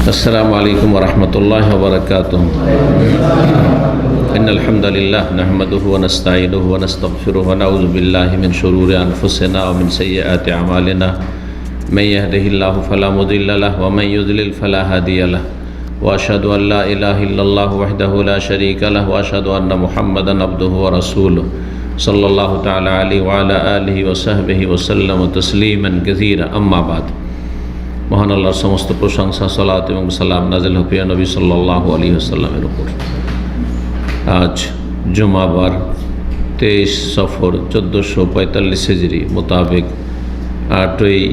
अस्सलामु अलैकुम वरहमतुल्लाहि वबरकातुहू। इन्नल हम्दुलिल्लाह नहमदुहु व नस्तईनुहु व नस्तगफिरुहु व नऊज़ु बिल्लाहि मिन शुरूरि अनफुसिना व मिन सय्यिआति अमालिना। मन यहदिहिल्लाहु फला मुदिल्ल लहु व मन युद्लिल फला हादिय लहु व अशहदु अन ला इलाहा इल्लल्लाहु वहदहु ला शरीका लहु व अशहदु अन्ना मुहम्मदन अब्दुहु व रसूलुहु सल्लल्लाहु तआला अलैहि व अला आलिहि व सहबिहि व सल्लम तस्लीमन कसीरा। अम्मा बाद। মহান আল্লাহর সমস্ত প্রশংসা, সালাত এবং সালাম নাজিল হোক প্রিয় নবী সাল্লাল্লাহু আলাইহি ওয়াসাল্লামের উপর। আজ জুমাবার 23 সফর 1445 হিজরি মোতাবেক 8ই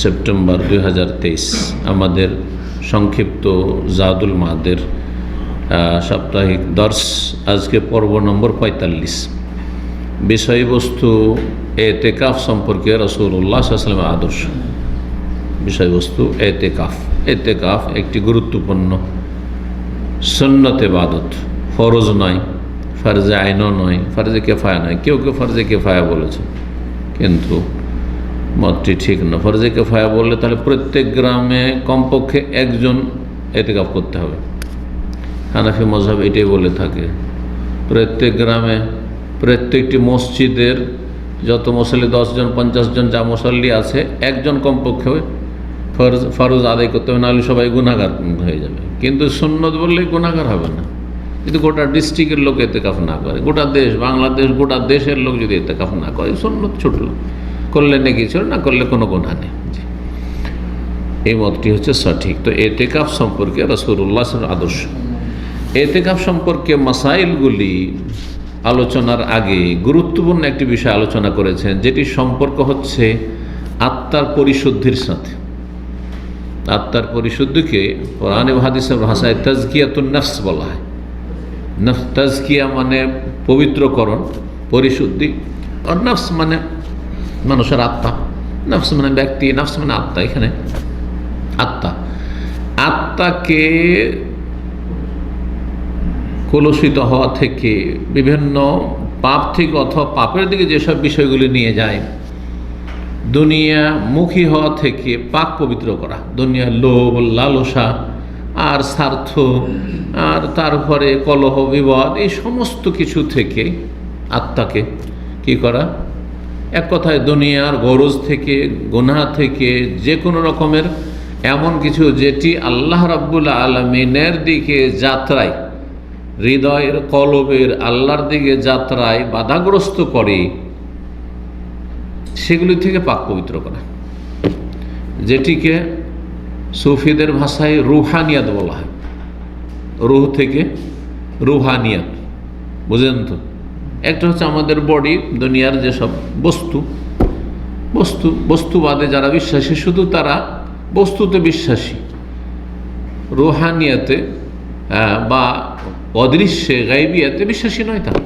সেপ্টেম্বর 2023 আমাদের সংক্ষিপ্ত জাদুল মাদের সাপ্তাহিক দর্স। আজকে পর্ব নম্বর 45। বিষয়বস্তু এতেকাফ সম্পর্কে রাসূলুল্লাহ সাল্লাল্লাহু আলাইহি ওয়াসাল্লামের আদর্শ। বিষয়বস্তু এতেকাফ। এতেকাফ একটি গুরুত্বপূর্ণ সুন্নত ইবাদত, ফরজ নয়, ফরজে আইনও নয়, ফরজে কিফায়া নয়। কেউ কেউ ফরজে কিফায়া বলেছে, কিন্তু মতটি ঠিক না। ফরজে কিফায়া বললে তাহলে প্রত্যেক গ্রামে কমপক্ষে একজন এতেকাফ করতে হবে। হানাফি মযহাব এটাই বলে থাকে। প্রত্যেক গ্রামে প্রত্যেকটি মসজিদের যত মুসল্লি 10 জন 50 জন যা মুসল্লি আছে, একজন কমপক্ষে ফরজ আদায় করতে হবে, নাহলে সবাই গুনাহগার হয়ে যাবে। কিন্তু সুন্নত বললে গুনাহগার হবে না যদি গোটা ডিস্ট্রিক্টের লোক এতেকাফ না করে, গোটা দেশ বাংলাদেশ গোটা দেশের লোক যদি এতেকাফ না করে, সুন্নত ছুটল, করলে নেকি ছিল, না করলে কোনো গুনাহ নেই। এই মতটি হচ্ছে সঠিক। তো এতেকাফ সম্পর্কে রাসূলুল্লাহ সাল্লাল্লাহু আলাইহি ওয়াসাল্লাম আদর্শ। এতেকাফ সম্পর্কে মাসাইলগুলি আলোচনার আগে গুরুত্বপূর্ণ একটি বিষয় আলোচনা করেছেন, যেটি সম্পর্ক হচ্ছে আত্মার পরিশুদ্ধির সাথে। আত্মার পরিশুদ্ধিকে কোরআন এবং হাদিসের ভাষায় তাজকিয়াতুন নফস বলা হয়। তাজকিয়া মানে পবিত্রকরণ, পরিশুদ্ধি। আর নফস মানে মানুষের আত্মা, নফস মানে ব্যক্তি, নফস মানে আত্মা। এখানে আত্মাকে কলুষিত হওয়া থেকে, বিভিন্ন পাপ থেকে অথবা পাপের দিকে যেসব বিষয়গুলি নিয়ে যায়, দুনিয়ামুখী হওয়া থেকে পাক পবিত্র করা, দুনিয়ার লোভ লালসা আর স্বার্থ আর তারপরে কলহ বিবাদ, এই সমস্ত কিছু থেকে আত্মাকে কি করা, এক কথায় দুনিয়ার গরজ থেকে, গুনাহ থেকে, যে কোনো রকমের এমন কিছু যেটি আল্লাহ রাব্বুল আলামিনের দিকে যাত্রায়, হৃদয়ের কলবের আল্লাহর দিকে যাত্রায় বাধাগ্রস্ত করে, সেগুলি থেকে পাক পবিত্র করা, যেটিকে সুফিদের ভাষায় রুহানিয়াত বলা হয়। রুহ থেকে রুহানিয়াত, বুঝলেন তো? একটা হচ্ছে আমাদের বডি, দুনিয়ার যেসব বস্তুবাদে যারা বিশ্বাসী, শুধু তারা বস্তুতে বিশ্বাসী, রুহানিয়াতে বা অদৃশ্যে গায়বিয়াতে বিশ্বাসী নয়, তারা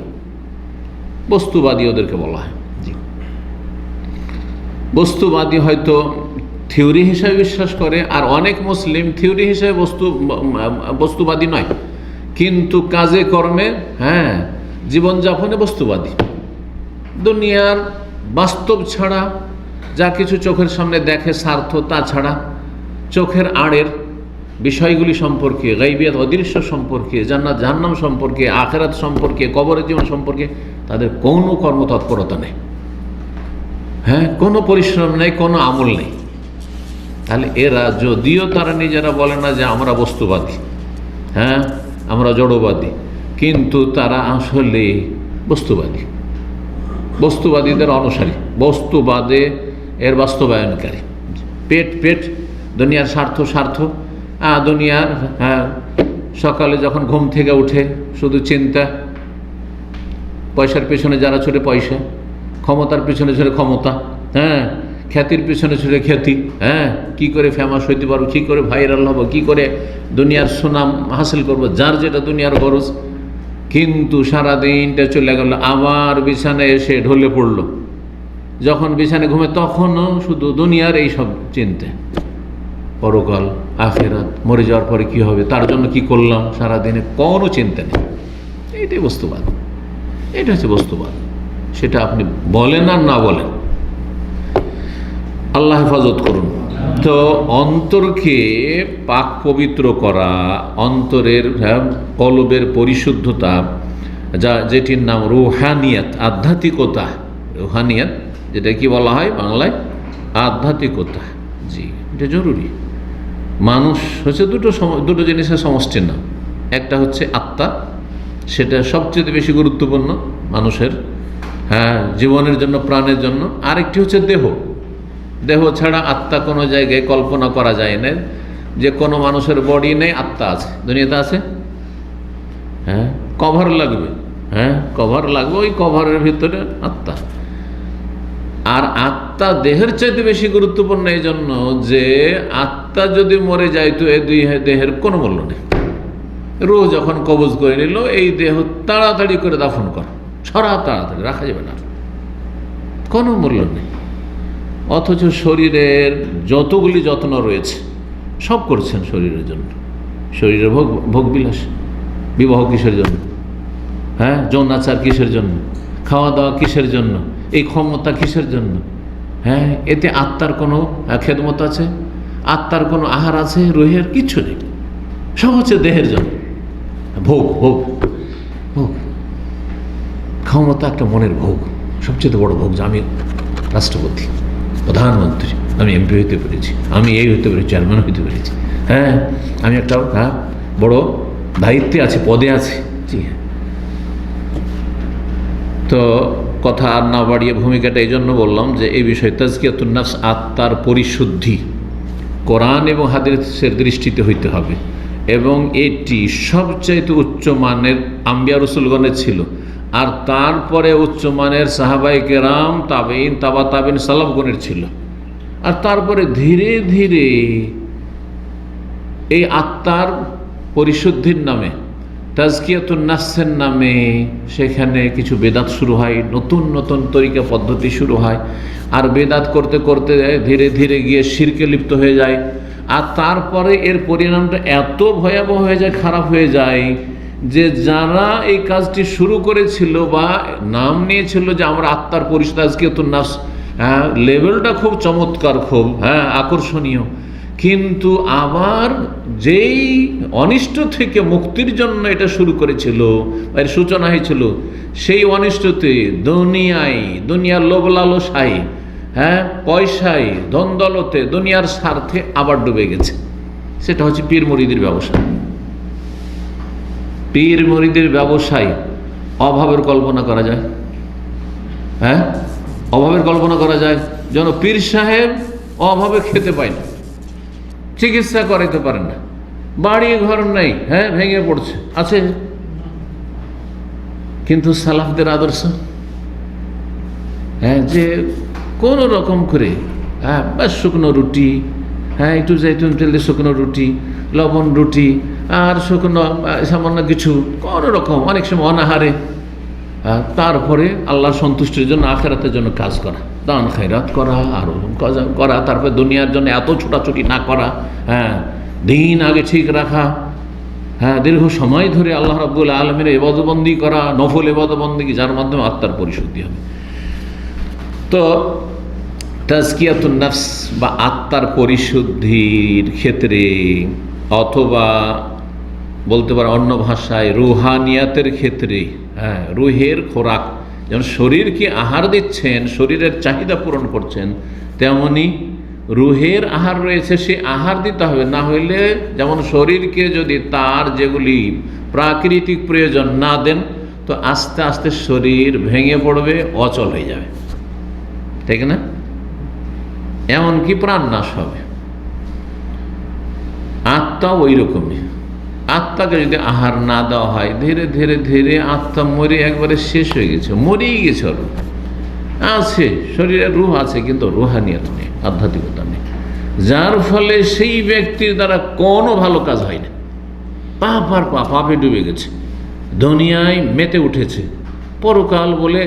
বস্তুবাদী ওদেরকে বলা হয়। বস্তুবাদী হয়তো থিওরি হিসাবে বিশ্বাস করে, আর অনেক মুসলিম থিওরি হিসাবে বস্তুবাদী নয়, কিন্তু কাজে কর্মে, জীবনযাপনে বস্তুবাদী। দুনিয়ার বাস্তব ছাড়া, যা কিছু চোখের সামনে দেখে স্বার্থ, তা ছাড়া চোখের আড়ের বিষয়গুলি সম্পর্কে, গায়বিয়াত অদৃশ্য সম্পর্কে, জান্নাত জাহান্নাম সম্পর্কে, আখিরাত সম্পর্কে, কবরের জীবন সম্পর্কে তাদের কোনো কর্মতৎপরতা নেই, কোনো পরিশ্রম নেই, কোনো আমল নেই। তাহলে এরা, যদিও তারা নিজেরা বলে না যে আমরা বস্তুবাদী, আমরা জড়বাদী, কিন্তু তারা আসলে বস্তুবাদীদের অনুসারী, বস্তুবাদে এর বাস্তবায়নকারী। পেট, দুনিয়ার স্বার্থ, দুনিয়ার সকালে যখন ঘুম থেকে উঠে শুধু চিন্তা, পয়সার পেছনে যারা ছুটে পয়সা, ক্ষমতার পিছনে ছুটে ক্ষমতা, খ্যাতির পিছনে ছুটে খ্যাতি, কি করে ফেমাস হইতে পারবো, কি করে ভাইরাল হবো, কি করে দুনিয়ার সুনাম হাসিল করবো, যার যেটা দুনিয়ার গরজ। কিন্তু সারাদিনটা চলে গেল, আবার বিছানায় এসে ঢলে পড়লো। যখন বিছানায় ঘুমে, তখনও শুধু দুনিয়ার এই সব চিন্তা, পরকাল, আখিরাত, মরে যাওয়ার পরে কি হবে, তার জন্য কি করলাম, সারাদিনে কোনো চিন্তা নেই। এইটাই বস্তুবাদ, এটা হচ্ছে বস্তুবাদ। সেটা আপনি বলেন আর না বলেন, আল্লাহ হেফাজত করুন। তো তো অন্তরকে পাক পবিত্র করা, অন্তরের কলবের পরিশুদ্ধতা, যেটির নাম রুহানিয়াত, আধ্যাত্মিকতা। রুহানিয়াত যেটা কি বলা হয় বাংলায়, আধ্যাত্মিকতা। জি, এটা জরুরি। মানুষ হচ্ছে দুটো জিনিসের সমষ্টির নাম। একটা হচ্ছে আত্মা, সেটা সবচেয়ে বেশি গুরুত্বপূর্ণ মানুষের জীবনের জন্য, প্রাণের জন্য। আরেকটি হচ্ছে দেহ। দেহ ছাড়া আত্মা কোনো জায়গায় কল্পনা করা যায় না যে কোনো মানুষের বডি নেই, আত্মা আছে। দুনিয়াতে আছে? কভার লাগবে, কভার লাগবে, ওই কভারের ভিতরে আত্মা। আর আত্মা দেহের চাইতে বেশি গুরুত্বপূর্ণ এই জন্য যে আত্মা যদি মরে যায় তো এই দুই দেহের কোনো মূল্য নেই। রূহ যখন কবজ করে নিল, এই দেহ তাড়াতাড়ি করে দাফন কর, ছড়া তাড়াতাড়ি, রাখা যাবে না, কোনো মূল্য নেই। অথচ শরীরের যতগুলি যত্ন রয়েছে সব করছেন শরীরের জন্য। শরীরের ভোগবিলাস, বিবাহ কিসের জন্য? যৌনাচার কিসের জন্য? খাওয়া দাওয়া কিসের জন্য? এই ক্ষমতা কিসের জন্য? এতে আত্মার কোনো খেদমত আছে? আত্মার কোনো আহার আছে? রুহের কিচ্ছু নেই, সব হচ্ছে দেহের জন্য। ভোগ ভোগ ভোগ, ক্ষমতা একটা মনের ভোগ, সবচেয়ে বড় ভোগ। যে আমি রাষ্ট্রপতি, প্রধানমন্ত্রী, আমি এমপি হইতে পেরেছি, আমি এই হইতে পেরেছি, চেয়ারম্যান হইতে পেরেছি, আমি একটা বড় দায়িত্বে আছি, পদে আছি। জি হ্যাঁ। তো কথা আর না বাড়িয়ে ভূমিকাটা এই জন্য বললাম যে এই বিষয় তাজকিয়াতুন নাফস, আত্মার পরিশুদ্ধি কোরআন এবং হাদিসের দৃষ্টিতে হইতে হবে। এবং এটি সবচাইতে উচ্চমানের আম্বিয়া রসুলগণের ছিল, আর তারপরে উচ্চমানের সাহাবায়ে কেরাম, তাবেইন, তাবা তাবেইন, সালাফগণের ছিল। আর তারপরে ধীরে ধীরে এই আত্মার পরিশুদ্ধির নামে, তাজকিয়াতুন নাফসের নামে সেখানে কিছু বেদাত শুরু হয়, নতুন নতুন তরিকা পদ্ধতি শুরু হয়। আর বেদাত করতে করতে ধীরে ধীরে গিয়ে শিরকে লিপ্ত হয়ে যায়। আর তারপরে এর পরিণামটা এত ভয়াবহ হয়ে যায়, খারাপ হয়ে যায়, যে যারা এই কাজটি শুরু করেছিল বা নাম নিয়েছিল যে আমরা আত্মার পরিশুদ্ধি, তাজকিয়াতুন নাফস, লেভেলটা খুব চমৎকার, খুব আকর্ষণীয়, কিন্তু আবার যেই অনিষ্ট থেকে মুক্তির জন্য এটা শুরু করেছিল, এর সূচনা হয়েছিল, সেই অনিষ্টতে দুনিয়ার লোভ লালসায়, পয়সায়, ধন দৌলতে, দুনিয়ার স্বার্থে আবার ডুবে গেছে। সেটা হচ্ছে পীর মুরিদের ব্যবসা। পীর মুরিদের ব্যবসায় অভাবের কল্পনা করা যায়? অভাবের কল্পনা করা যায়? যেন পীর সাহেব অভাবে খেতে পায় না, চিকিৎসা করাইতে পারেন না, বাড়ি ঘর নেই, ভেঙে পড়ছে, আছে। কিন্তু সালাফদের আদর্শ, যে কোনো রকম করে বাস শুকনো রুটি, একটু জাইতুন তেল দিয়ে শুকনো রুটি, লবণ রুটি, আর শুকনো সামান্য কিছু, কোনো রকম, অনেক সময় অনাহারে, তারপরে আল্লাহর সন্তুষ্টির জন্য, আখেরাতের জন্য কাজ করা, দান খায়রাত করা, আর করা, তারপরে দুনিয়ার জন্য এত ছোটাছুটি না করা, দিন আগে ঠিক রাখা, দীর্ঘ সময় ধরে আল্লাহ রাব্বুল আলামিনের ইবাদতবন্দি করা, নফল ইবাদতবন্দি, যার মাধ্যমে আত্মার পরিশুদ্ধি হবে। তো তাজকিয়াতুন নাফস বা আত্মার পরিশুদ্ধির ক্ষেত্রে, অথবা বলতে পারে অন্য ভাষায় রুহানিয়াতের ক্ষেত্রে, রুহের খোরাক, যেমন শরীরকে আহার দিচ্ছেন, শরীরের চাহিদা পূরণ করছেন, তেমনি রুহের আহার রয়েছে, সে আহার দিতে হবে। না হইলে যেমন শরীরকে যদি তার যেগুলি প্রাকৃতিক প্রয়োজন না দেন, তো আস্তে আস্তে শরীর ভেঙে পড়বে, অচল হয়ে যাবে, ঠিক না? এমনকি প্রাণ নাশ হবে। আত্মা ওই রকমই। আত্মাকে যদি আহার না দেওয়া হয়, ধীরে ধীরে ধীরে আত্মা মরে একবারে শেষ হয়ে গেছে, মরেই গেছে। আছে শরীরের রূহ আছে, কিন্তু রুহানিয়ত নেই, আধ্যাত্মিকতা নেই, যার ফলে সেই ব্যক্তির দ্বারা কোনো ভালো কাজ হয় না। পাপ আর পাপে ডুবে গেছে, দুনিয়ায় মেতে উঠেছে, পরকাল বলে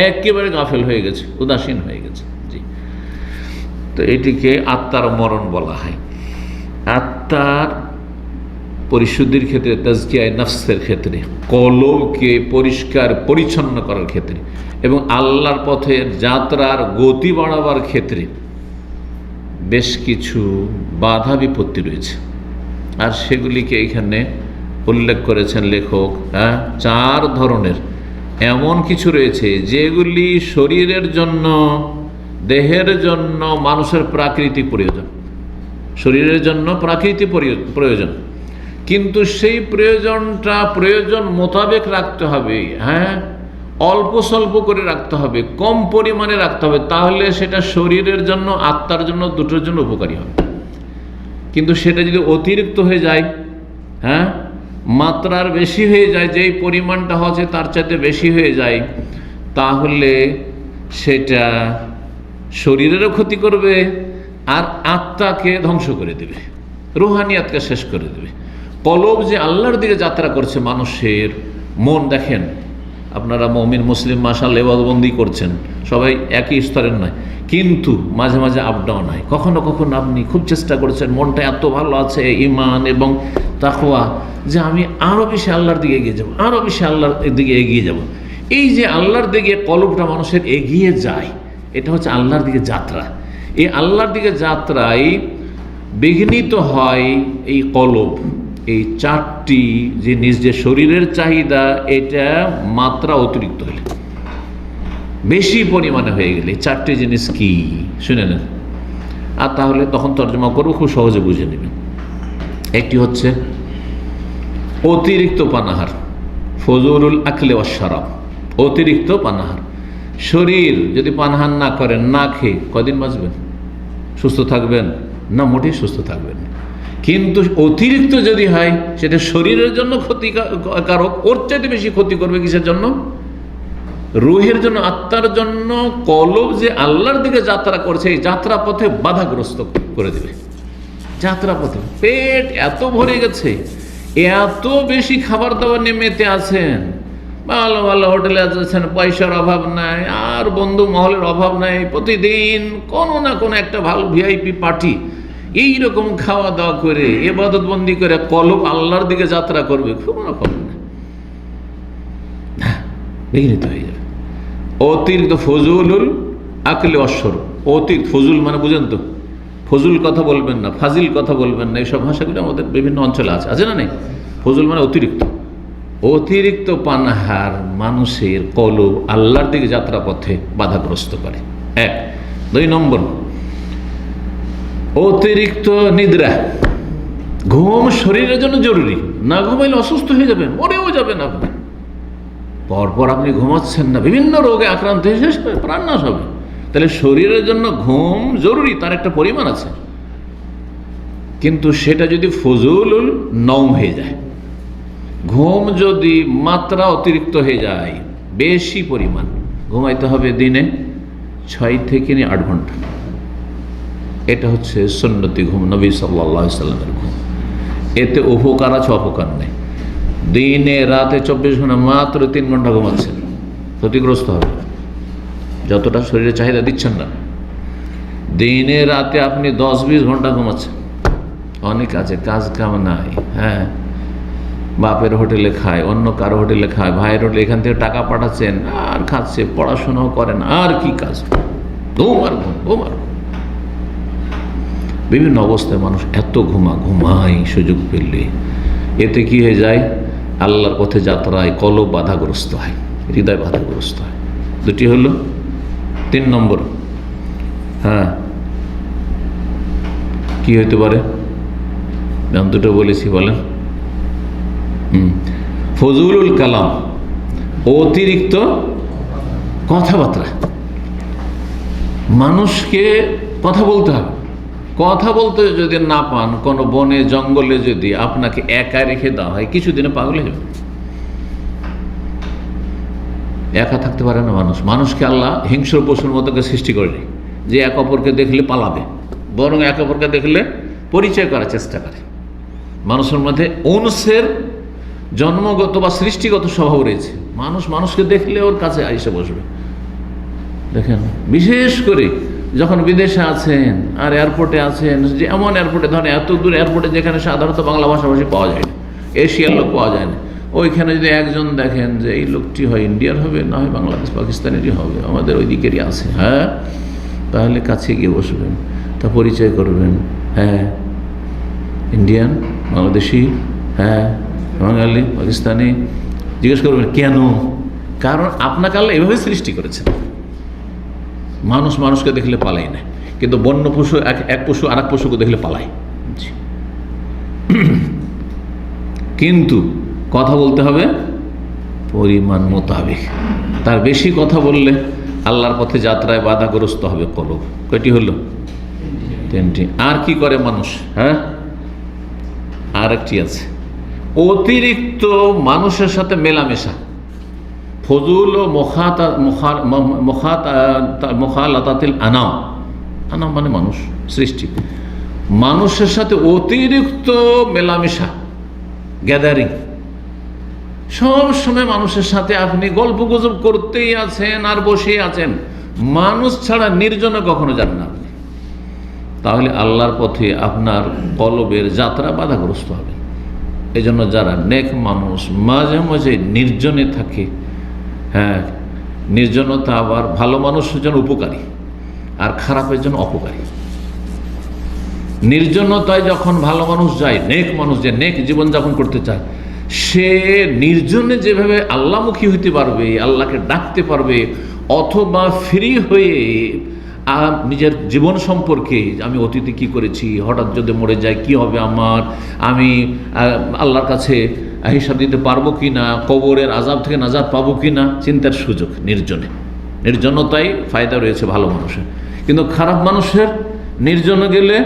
একেবারে গাফেল হয়ে গেছে, উদাসীন হয়ে গেছে। জি, তো এটিকে আত্মার মরণ বলা হয়। আত্মার পরিশুদ্ধির ক্ষেত্রে, তাজকিয়ায়ে নাফসের ক্ষেত্রে, কলবকে পরিষ্কার পরিচ্ছন্ন করার ক্ষেত্রে এবং আল্লাহর পথে যাত্রার গতি বাড়াবার ক্ষেত্রে বেশ কিছু বাধা বিপত্তি রয়েছে, আর সেগুলিকে এখানে উল্লেখ করেছেন লেখক। 4 ধরনের এমন কিছু রয়েছে যেগুলি শরীরের জন্য, দেহের জন্য মানুষের প্রাকৃতিক প্রয়োজন, শরীরের জন্য প্রাকৃতিক প্রয়োজন, কিন্তু সেই প্রয়োজনটা প্রয়োজন মোতাবেক রাখতে হবে। অল্প স্বল্প করে রাখতে হবে, কম পরিমাণে রাখতে হবে, তাহলে সেটা শরীরের জন্য, আত্মার জন্য, দুটোর জন্য উপকারী হবে। কিন্তু সেটা যদি অতিরিক্ত হয়ে যায়, মাত্রার বেশি হয়ে যায়, যেই পরিমাণটা হচ্ছে তার চাইতে বেশি হয়ে যায়, তাহলে সেটা শরীরেরও ক্ষতি করবে আর আত্মাকে ধ্বংস করে দেবে, রুহানিয়াতকে শেষ করে দেবে। কলব যে আল্লাহর দিকে যাত্রা করছে, মানুষের মন, দেখেন আপনারা মুমিন মুসলিম মাশাআল্লাহ ইবাদতবন্দি করছেন, সবাই একই স্তরের নয়, কিন্তু মাঝে মাঝে আপ ডাউন হয়। কখনো কখনো আপনি খুব চেষ্টা করছেন, মনটা এত ভালো আছে ঈমান এবং তাকওয়া, যে আমি আরও বেশি আল্লাহর দিকে এগিয়ে যাব, আরও বেশি আল্লাহর দিকে এগিয়ে যাব। এই যে আল্লাহর দিকে কলবটা মানুষের এগিয়ে যায়, এটা হচ্ছে আল্লাহর দিকে যাত্রা। এই আল্লাহর দিকে যাত্রায় বিঘ্নিত হয় এই কলব, এই 4টি জিনিস, যে শরীরের চাহিদা এটা মাত্রা অতিরিক্ত হলে, বেশি পরিমাণে হয়ে গেলে 4টি জিনিস কি শুনে নেন, আর তাহলে তখন তর্জমা করবো, খুব সহজে বুঝে নেবেন। একটি হচ্ছে অতিরিক্ত পানাহার, ফজলুল আকলে ওয়াশ শারাব, অতিরিক্ত পানাহার। শরীর যদি পানাহার না করেন, না খেয়ে কদিন বাঁচবেন? সুস্থ থাকবেন না? মোটেই সুস্থ থাকবেন। কিন্তু অতিরিক্ত যদি হয়, সেটা শরীরের জন্য ক্ষতিকারক, ওর চাইতে বেশি ক্ষতি করবে কিসের জন্য? রুহের জন্য, আত্মার জন্য। কলব যে আল্লাহর দিকে যাত্রা করছে, এই যাত্রা পথে বাধাগ্রস্ত করে দেবে। যাত্রা পথে পেট এত ভরে গেছে, এত বেশি খাবার দাবার নিয়ে মেতে আছেন, ভালো ভালো হোটেলে আছেন, পয়সার অভাব নাই, আর বন্ধু মহলের অভাব নাই, প্রতিদিন কোনো না কোনো একটা ভালো ভিআইপি পার্টি, এইরকম খাওয়া দাওয়া করে ইবাদত বন্দি করে কলব আল্লাহর দিকে যাত্রা করবে, কোনো খবর না, বিঘ্নিত হয়ে যাবে। অতিরিক্ত ফজুলুল আকলে অশ্বর, অতিরিক্ত ফজুল মানে বুঝেন তো, ফজুল কথা বলবেন না, ফাজিল কথা বলবেন না, এইসব ভাষাগুলো আমাদের বিভিন্ন অঞ্চলে আছে না? নেই? ফজুল মানে অতিরিক্ত। অতিরিক্ত পানাহার মানুষের কলব আল্লাহর দিকে যাত্রা পথে বাধাগ্রস্ত করে। 1। 2 নম্বর, অতিরিক্ত নিদ্রা। ঘুম শরীরের জন্য জরুরি, না ঘুমাইলে অসুস্থ হয়ে যাবেন, মরেও যাবেন আপনি। পরপর আপনি ঘুমাচ্ছেন না, বিভিন্ন রোগে আক্রান্ত হয়ে শেষ হবে, প্রাণ নাশ হবে। তাহলে শরীরের জন্য ঘুম জরুরি, তার একটা পরিমাণ আছে, কিন্তু সেটা যদি ফজলুল নওম হয়ে যায়, ঘুম যদি মাত্রা অতিরিক্ত হয়ে যায়, বেশি পরিমাণ ঘুমাইতে হবে, দিনে 6 থেকে 8 ঘন্টা, এটা হচ্ছে সুন্নতি ঘুম, নবী সাল্লাল্লাহু আলাইহি সাল্লামের ঘুম। এতে উপকার আছে, অপকার নেই। দিনে রাতে 24 ঘন্টা, মাত্র 3 ঘন্টা ঘুমাচ্ছেন, ক্ষতিগ্রস্ত হবে, যতটা শরীরে চাহিদা দিচ্ছেন না। দিনে রাতে আপনি 10-20 ঘন্টা ঘুমাচ্ছেন। অনেক আছে কাজ কাম নাই, বাপের হোটেলে খায়, অন্য কারো হোটেলে খায়, ভাইয়ের হোটেলে, এখান থেকে টাকা পাঠাচ্ছেন আর খাচ্ছে, পড়াশোনাও করেন, আর কি কাজ? ঘুম আর ঘুম, ঘুম আর ঘুম। বিভিন্ন অবস্থায় মানুষ এত ঘুমায় সুযোগ পেলে, এতে কি হয়ে যায়? আল্লাহর পথে যাত্রায় কলব বাধাগ্রস্ত হয়, হৃদয় বাধাগ্রস্ত হয়। 2টি হলো। 3 নম্বর, কি হইতে পারে? আমি 2টো বলেছি, বলেন। ফজলুল কালাম, অতিরিক্ত কথাবার্তা। মানুষকে কথা বলতে হবে, কথা বলতে যদি না পান, কোনো বনে জঙ্গলে যদি আপনাকে একা রেখে দেওয়া হয়, কিছুদিনে পাগল হয়ে যাবে। একা থাকতে পারে না মানুষ। মানুষকে আল্লাহ হিংস্র পশুর মতো সৃষ্টি করেনি যে এক অপরকে দেখলে পালাবে, বরং এক অপরকে দেখলে পরিচয় করার চেষ্টা করে। মানুষের মধ্যে অনসের জন্মগত বা সৃষ্টিগত স্বভাব রয়েছে। মানুষ মানুষকে দেখলে ওর কাছে এসে বসবে। দেখেন, বিশেষ করে যখন বিদেশে আছেন আর এয়ারপোর্টে আছেন, যে এমন এয়ারপোর্টে, ধরেন এত দূর এয়ারপোর্টে যেখানে সাধারণত বাংলা ভাষাভাষী পাওয়া যায় না, এশিয়ার লোক পাওয়া যায় না, ওইখানে যদি একজন দেখেন যে এই লোকটি হয় ইন্ডিয়ার হবে, না হয় বাংলাদেশ পাকিস্তানেরই হবে, আমাদের ওই দিকেরই আছে, তাহলে কাছে গিয়ে বসবেন। তা পরিচয় করবেন, হ্যাঁ ইন্ডিয়ান, বাংলাদেশি, হ্যাঁ বাঙালি, পাকিস্তানি। জিজ্ঞেস করবেন কেন? কারণ আপনাকে আল্লাহ এভাবে সৃষ্টি করেছেন। মানুষ মানুষকে দেখলে পালাই না, কিন্তু বন্য পশু এক পশু আর এক পশুকে দেখলে পালায়। কিন্তু কথা বলতে হবে পরিমাণ মোতাবেক। তার বেশি কথা বললে আল্লাহর পথে যাত্রায় বাধাগ্রস্ত হবে কলব। কয়টি হলো? 3টি। আর কি করে মানুষ? হ্যাঁ, আর একটি আছে, অতিরিক্ত মানুষের সাথে মেলামেশা। ফজুল ও মুখালাতাতিল আনাম, আনাম মানে মানুষ, সৃষ্টি। মানুষের সাথে অতিরিক্ত মেলামেশা, গ্যাদারিং। সব সময় মানুষের সাথে আপনি গল্প গুজব করতেই আছেন আর বসে আছেন, মানুষ ছাড়া নির্জনে কখনো যান না আপনি। তাহলে আল্লাহর পথে আপনার কলবের যাত্রা বাধাগ্রস্ত হবে। এই জন্য যারা নেক মানুষ মাঝে মাঝে নির্জনে থাকে, হ্যাঁ নির্জনতা আবার ভালো মানুষের জন্য উপকারী আর খারাপের জন্য অপকারী। নির্জনতায় যখন ভালো মানুষ যায়, নেক মানুষ যে নেক জীবনযাপন করতে চায়, সে নির্জনে যেভাবে আল্লাহমুখী হইতে পারবে, আল্লাহকে ডাকতে পারবে, অথবা ফ্রি হয়ে নিজের জীবন সম্পর্কে, আমি অতীতে কি করেছি, হঠাৎ যদি মরে যায় কি হবে আমার, আমি আল্লাহর কাছে হিসাব দিতে পারবো কি না, কবরের আযাব থেকে নাজাত পাবো কি না, চিন্তার সুযোগ নির্জনে। নির্জনতায় ফায়দা রয়েছে ভালো মানুষের, কিন্তু খারাপ মানুষের নির্জনে গেলে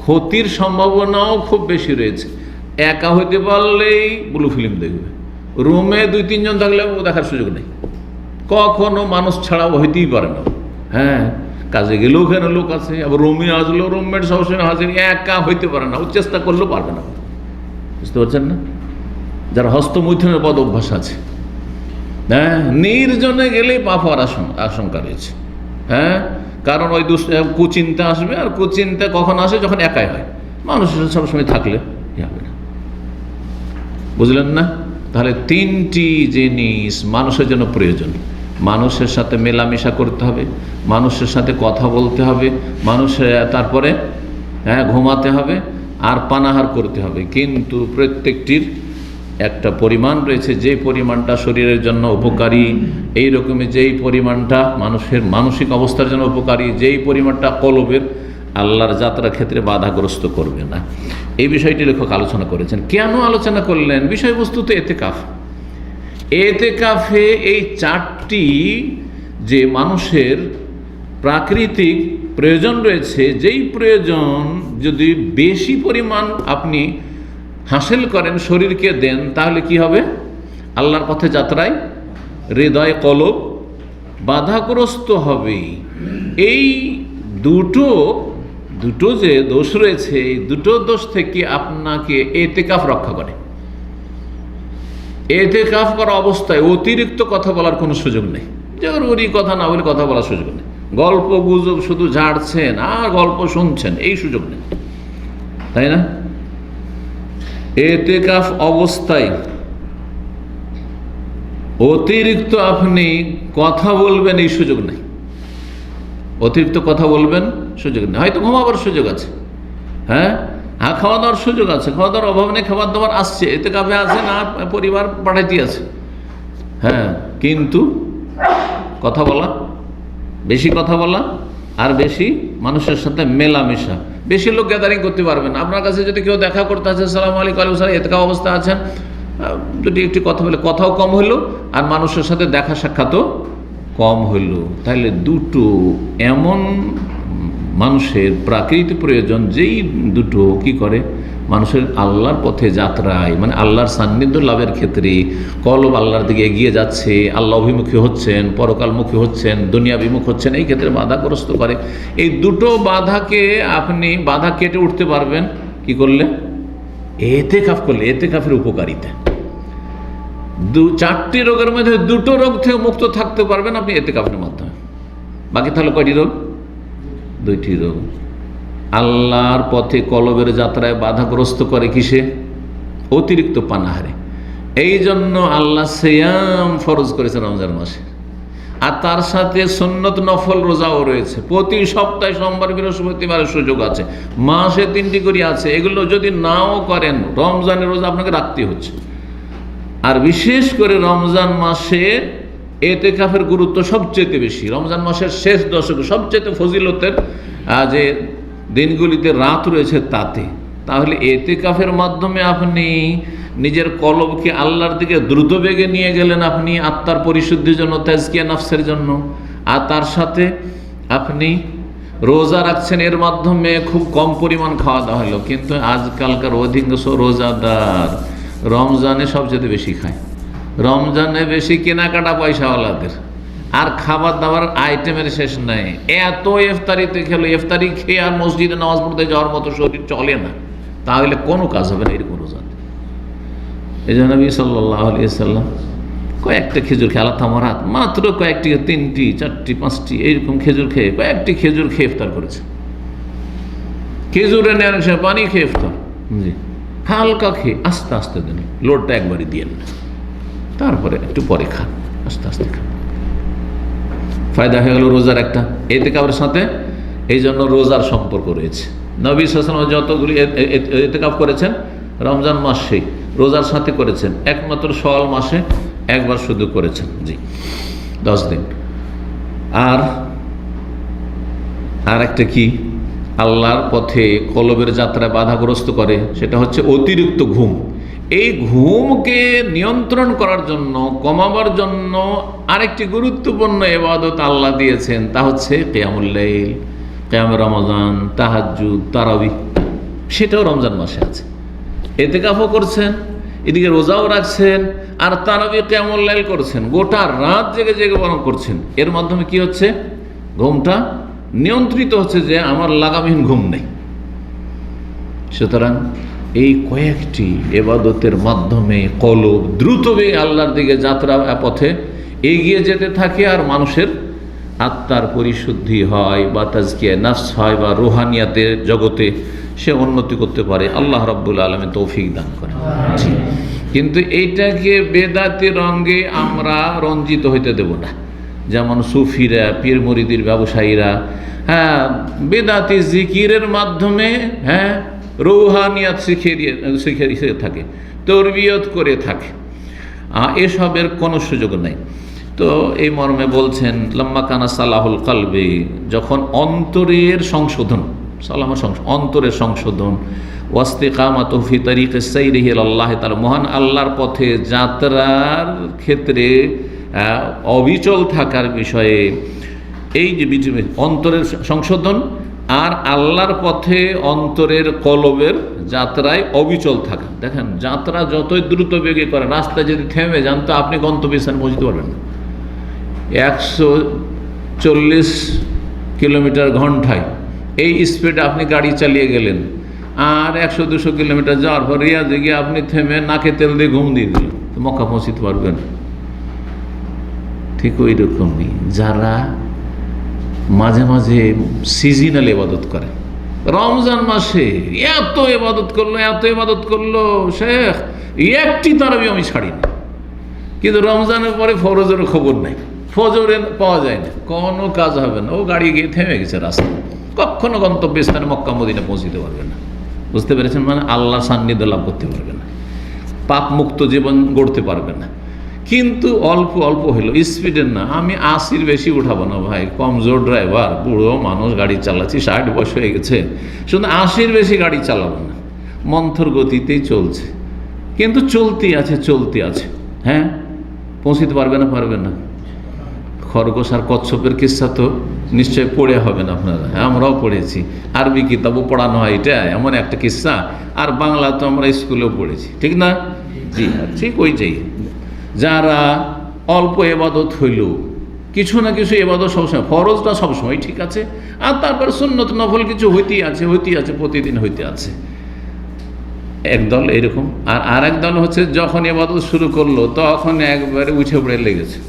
ক্ষতির সম্ভাবনাও খুব বেশি রয়েছে। একা হইতে পারলেই ব্লু ফিল্ম দেখবে, রুমে 2-3 জন থাকলে দেখার সুযোগ নেই, কখনো মানুষ ছাড়াও হইতেই পারে না। হ্যাঁ, কাজে গেলেও ওখানে লোক আছে, আবার রুমে আসলেও রুমমেট সবসময় হাজির, একা হইতে পারে না, ও চেষ্টা করলেও পারবে না। বুঝতে পারছেন না? যারা হস্তমৈথুনের পদ অভ্যাস আছে, হ্যাঁ নির্জনে গেলেই পাপ হওয়ার আশঙ্কা রয়েছে। হ্যাঁ, কারণ ওই কুচিন্তা আসবে, আর কুচিন্তা কখন আসে? যখন একাই হয়। মানুষের সবসময় থাকলে হবে না। বুঝলেন না? তাহলে 3টি জিনিস মানুষের জন্য প্রয়োজন। মানুষের সাথে মেলামেশা করতে হবে, মানুষের সাথে কথা বলতে হবে, মানুষের তারপরে হ্যাঁ ঘুমাতে হবে, আর পানাহার করতে হবে। কিন্তু প্রত্যেকটির একটা পরিমাণ রয়েছে, যে পরিমাণটা শরীরের জন্য উপকারী, এই রকমের যেই পরিমাণটা মানুষের মানসিক অবস্থার জন্য উপকারী, যেই পরিমাণটা কলবের আল্লাহর যাত্রার ক্ষেত্রে বাধাগ্রস্ত করবে না। এই বিষয়টি লেখক আলোচনা করেছেন। কেন আলোচনা করলেন? বিষয়বস্তু তো এতেকাফ। এতেকাফে এই 4টি যে মানুষের প্রাকৃতিক প্রয়োজন রয়েছে, যেই প্রয়োজন যদি বেশি পরিমাণ আপনি হাসিল করেন, শরীরকে দেন, তাহলে কি হবে? আল্লাহর পথে যাত্রায় হৃদয় কলব বাধাগ্রস্ত হবে। এই দুটো যে দোষ রয়েছে, এই দুটো দোষ থেকে আপনাকে এতেকাফ রক্ষা করে। এতেকাফ করা অবস্থায় অতিরিক্ত কথা বলার কোনো সুযোগ নেই। জরুরি কথা না বলে কথা বলার সুযোগ নেই। গল্প গুজব শুধু ঝাড়ছেন আর গল্প শুনছেন, এই সুযোগ নেই, তাই না? এতেকাফ অবস্থায় অতিরিক্ত আপনি কথা বলবেন, এই সুযোগ নেই। অতিরিক্ত কথা বলবেন সুযোগ নেই। হয়তো ঘুমাবার সুযোগ আছে, হ্যাঁ খাওয়া দাওয়ার সুযোগ আছে, খাওয়া দাওয়ার অভাব নেই, খাবার দাবার আসছে, এতেকাফে আছেন আর পরিবার পাঠাইতে আছে, হ্যাঁ কিন্তু কথা বলা, বেশি কথা বলা, আর বেশি মানুষের সাথে মেলামেশা। বেশি লোক গ্যাদারিং করতে পারবেন। আপনার কাছে যদি কেউ দেখা করতে আছে, আসসালামু আলাইকুম, ওয়ালাইকুম আসসালাম, এতেকাফ অবস্থা আছেন, দুটি একটি কথা বলে কথাও কম হইল, আর মানুষের সাথে দেখা সাক্ষাৎও কম হইল। তাহলে দুটো এমন মানুষের প্রাকৃতিক প্রয়োজন, যেই দুটো কি করে মানুষের আল্লাহর পথে যাত্রায়, মানে আল্লাহর সান্নিধ্য লাভের ক্ষেত্রে কলব আল্লাহর দিকে এগিয়ে যাচ্ছে, আল্লাহ অভিমুখী হচ্ছেন, পরকালমুখী হচ্ছেন, দুনিয়া বিমুখ হচ্ছেন, এই ক্ষেত্রে বাধাগ্রস্ত করে। এই দুটো বাধাকে আপনি বাধা কেটে উঠতে পারবেন কি করলে? এতেকাফ করলে। এতেকাফের উপকারিতা, 4টি রোগের মধ্যে 2টো রোগ থেকে মুক্ত থাকতে পারবেন আপনি এতেকাফের মাধ্যমে। বাকি তাহলে কয়টি রোগ? 2টি রোগ। আল্লাহর পথে কলবের যাত্রায় বাধাগ্রস্ত করে কিসে? অতিরিক্ত পানাহারে। এই জন্য আল্লাহ সিয়াম ফরজ করেছে রমজান মাসে। আর তার সাথে সুন্নত নফল রোজাও রয়েছে। প্রতি সপ্তাহে সোমবার বৃহস্পতিবারের সুযোগ আছে, মাসে 3টি করে আছে। এগুলো যদি নাও করেন, রমজানের রোজা আপনাকে রাখতে হচ্ছে। আর বিশেষ করে রমজান মাসে এতেকাফের গুরুত্ব সবচেয়ে বেশি। রমজান মাসের শেষ দশকে সবচেয়ে ফজিলতের যে দিনগুলিতে রাত রয়েছে তাতে। তাহলে এতেকাফের মাধ্যমে আপনি নিজের কলবকে আল্লাহর দিকে দ্রুত বেগে নিয়ে গেলেন, আপনি আত্মার পরিশুদ্ধির জন্য, তাজকিয়া নফসের জন্য। আর তার সাথে আপনি রোজা রাখছেন, এর মাধ্যমে খুব কম পরিমাণ খাওয়া দাওয়া হলো। কিন্তু আজকালকার অধিকাংশ রোজাদার রমজানে সবচেয়ে বেশি খায়, রমজানে বেশি কেনাকাটা পয়সাওয়ালাদের, আর খাবার দাবার আইটেমের শেষ নাই। এত ইফতারিতে খেলো, ইফতারি খেয়ে আর মসজিদে নামাজ পড়তে যাওয়ার মতো শরীর চলে না, তাহলে কোনো কাজ হবে না এরকম রোজা। এই জন্য নবী সাল্লাল্লাহু আলাইহি ওয়াসাল্লাম কয়েকটা খেজুর খেয়ে, আল্লাহ তামারাত মাত্র কয়েকটি, 3টি 4টি 5টি এইরকম খেজুর খেয়ে, কয়েকটি খেজুর খেয়ে ইফতার করেছে। খেজুরে নেন, সে পানি খেয়ে ইফতার, জি, হালকা খেয়ে আস্তে আস্তে দেন, লোডটা একবারই দিয়ে না, তারপরে একটু পরে খান, আস্তে আস্তে খান। ফায়দা হয়ে গেল রোজার একটা। এতেকাফের সাথে এই জন্য রোজার সম্পর্ক রয়েছে। নবী সাল্লাল্লাহু আলাইহি ওয়াসাল্লাম যতগুলি এতেকাফ করেছেন রমজান মাসেই রোজার সাথে করেছেন, একমাত্র শাওয়াল মাসে একবার শুধু করেছেন, জি, 10 দিন। আর একটা কি আল্লাহর পথে কলবের যাত্রায় বাধাগ্রস্ত করে, সেটা হচ্ছে অতিরিক্ত ঘুম। এই ঘুমকে নিয়ন্ত্রণ করার জন্য, কমাবার জন্য আরেকটি গুরুত্বপূর্ণ ইবাদত আল্লাহ দিয়েছেন, তা হচ্ছে কিয়ামুল লাইল, কিয়ামে রমজান, তাহাজ্জুদ, তারাবিহ। সেটাও রমজান মাসে আছে। এতেকাফও করছেন, এদিকে রোজাও রাখছেন, আর তারাবিহ কিয়ামুল লাইল করছেন, গোটা রাত জেগে জেগে পালন করছেন। এর মাধ্যমে কি হচ্ছে? ঘুমটা নিয়ন্ত্রিত হচ্ছে, যে আমার লাগামহীন ঘুম নেই। সুতরাং এই কয়েকটি ইবাদতের মাধ্যমে কলব দ্রুত বেগে আল্লাহর দিকে যাত্রা পথে এগিয়ে যেতে থাকে, আর মানুষের আত্মার পরিশুদ্ধি হয়, বা তাজকিয়া নফস হয়, বা রুহানিয়াতের জগতে সে উন্নতি করতে পারে। আল্লাহ রাব্বুল আলামিন তৌফিক দান করেন। কিন্তু এইটাকে বেদাতি রঙে আমরা রঞ্জিত হইতে দেব না। যেমন সুফিরা, পীর মুরিদির ব্যবসায়ীরা, বেদাতি জিকিরের মাধ্যমে রুহানিয়াত শিখিয়ে থাকে, তরবিয়ত করে থাকে, এসবের কোনো সুযোগ নেই। তো এই মর্মে বলছেন, লাম্মা কানা সালাহুল কলবি, যখন অন্তরের সংশোধন, অন্তরের সংশোধন, ওয়াস্তিকামাতু ফি তারিকি সাইরিহি ইলাল্লাহ তাআলা, মহান আল্লাহর পথে যাত্রার ক্ষেত্রে অবিচল থাকার বিষয়ে, এই যে অন্তরের সংশোধন আর আল্লাহর পথে অন্তরের কলবের যাত্রায় অবিচল থাকা। দেখেন, যাত্রা যতই দ্রুত বেগে করে, রাস্তায় যদি থেমে যান তো আপনি গন্তব্যস্থানে পৌঁছতে পারবেন না। 140 কিলোমিটার ঘন্টায় এই স্পিডে আপনি গাড়ি চালিয়ে গেলেন, আর 100-200 কিলোমিটার যাওয়ার পর রিয়াজে গিয়ে আপনি থেমে নাকে তেল দিয়ে ঘুম দিয়ে দিলেন, তো মক্কা পৌঁছতে পারবেন? ঠিক ওই রকমই যারা মাঝে মাঝে সিজনাল ইবাদত করে, রমজান মাসে এত ইবাদত করলো শেখ, একটি তারাবি আমি ছাড়িনি, কিন্তু রমজানের পরে ফরজের খবর নাই, ফজরে পাওয়া যায় না, কোনো কাজ হবে না, ও গাড়ি গিয়ে থেমে গেছে রাস্তা, কখনো গন্তব্যস্থানে মক্কা মদিনা পৌঁছতে পারবে না। বুঝতে পেরেছেন? মানে আল্লাহর সান্নিধ্য লাভ করতে পারবে না, পাপ মুক্ত জীবন গড়তে পারবে না। কিন্তু অল্প অল্প হলো, স্পিডের না। আমি 80-র বেশি উঠাবো না ভাই, কমজোর ড্রাইভার, বুড়ো মানুষ, গাড়ি চালাচ্ছি, 60 বয়স হয়ে গেছে, শুধু 80-র বেশি গাড়ি চালাবো না, মন্থর গতিতেই চলছে, কিন্তু চলতি আছে। পৌঁছিতে পারবে না। খরগোশ আর কচ্ছপের কিস্সা তো নিশ্চয় পড়ে হবেন আপনারা, আমরাও পড়েছি, আরবি কিতাবও পড়ানো হয়, এটা এমন একটা কিস্সা। আর বাংলা তো আমরা স্কুলেও পড়েছি, ঠিক না? জি, ঠিক ওইটাই। যারা অল্প ইবাদত হইল, কিছু না কিছু ইবাদত সবসময়, ফরজটা সবসময় ঠিক আছে, আর তারপর সুন্নত নফল কিছু হইতেই আছে, প্রতিদিন হইতে আছে, একদল এরকম। আর এক দল হচ্ছে যখন ইবাদত শুরু করলো তখন একবারে উঠে পড়ে লেগেছে,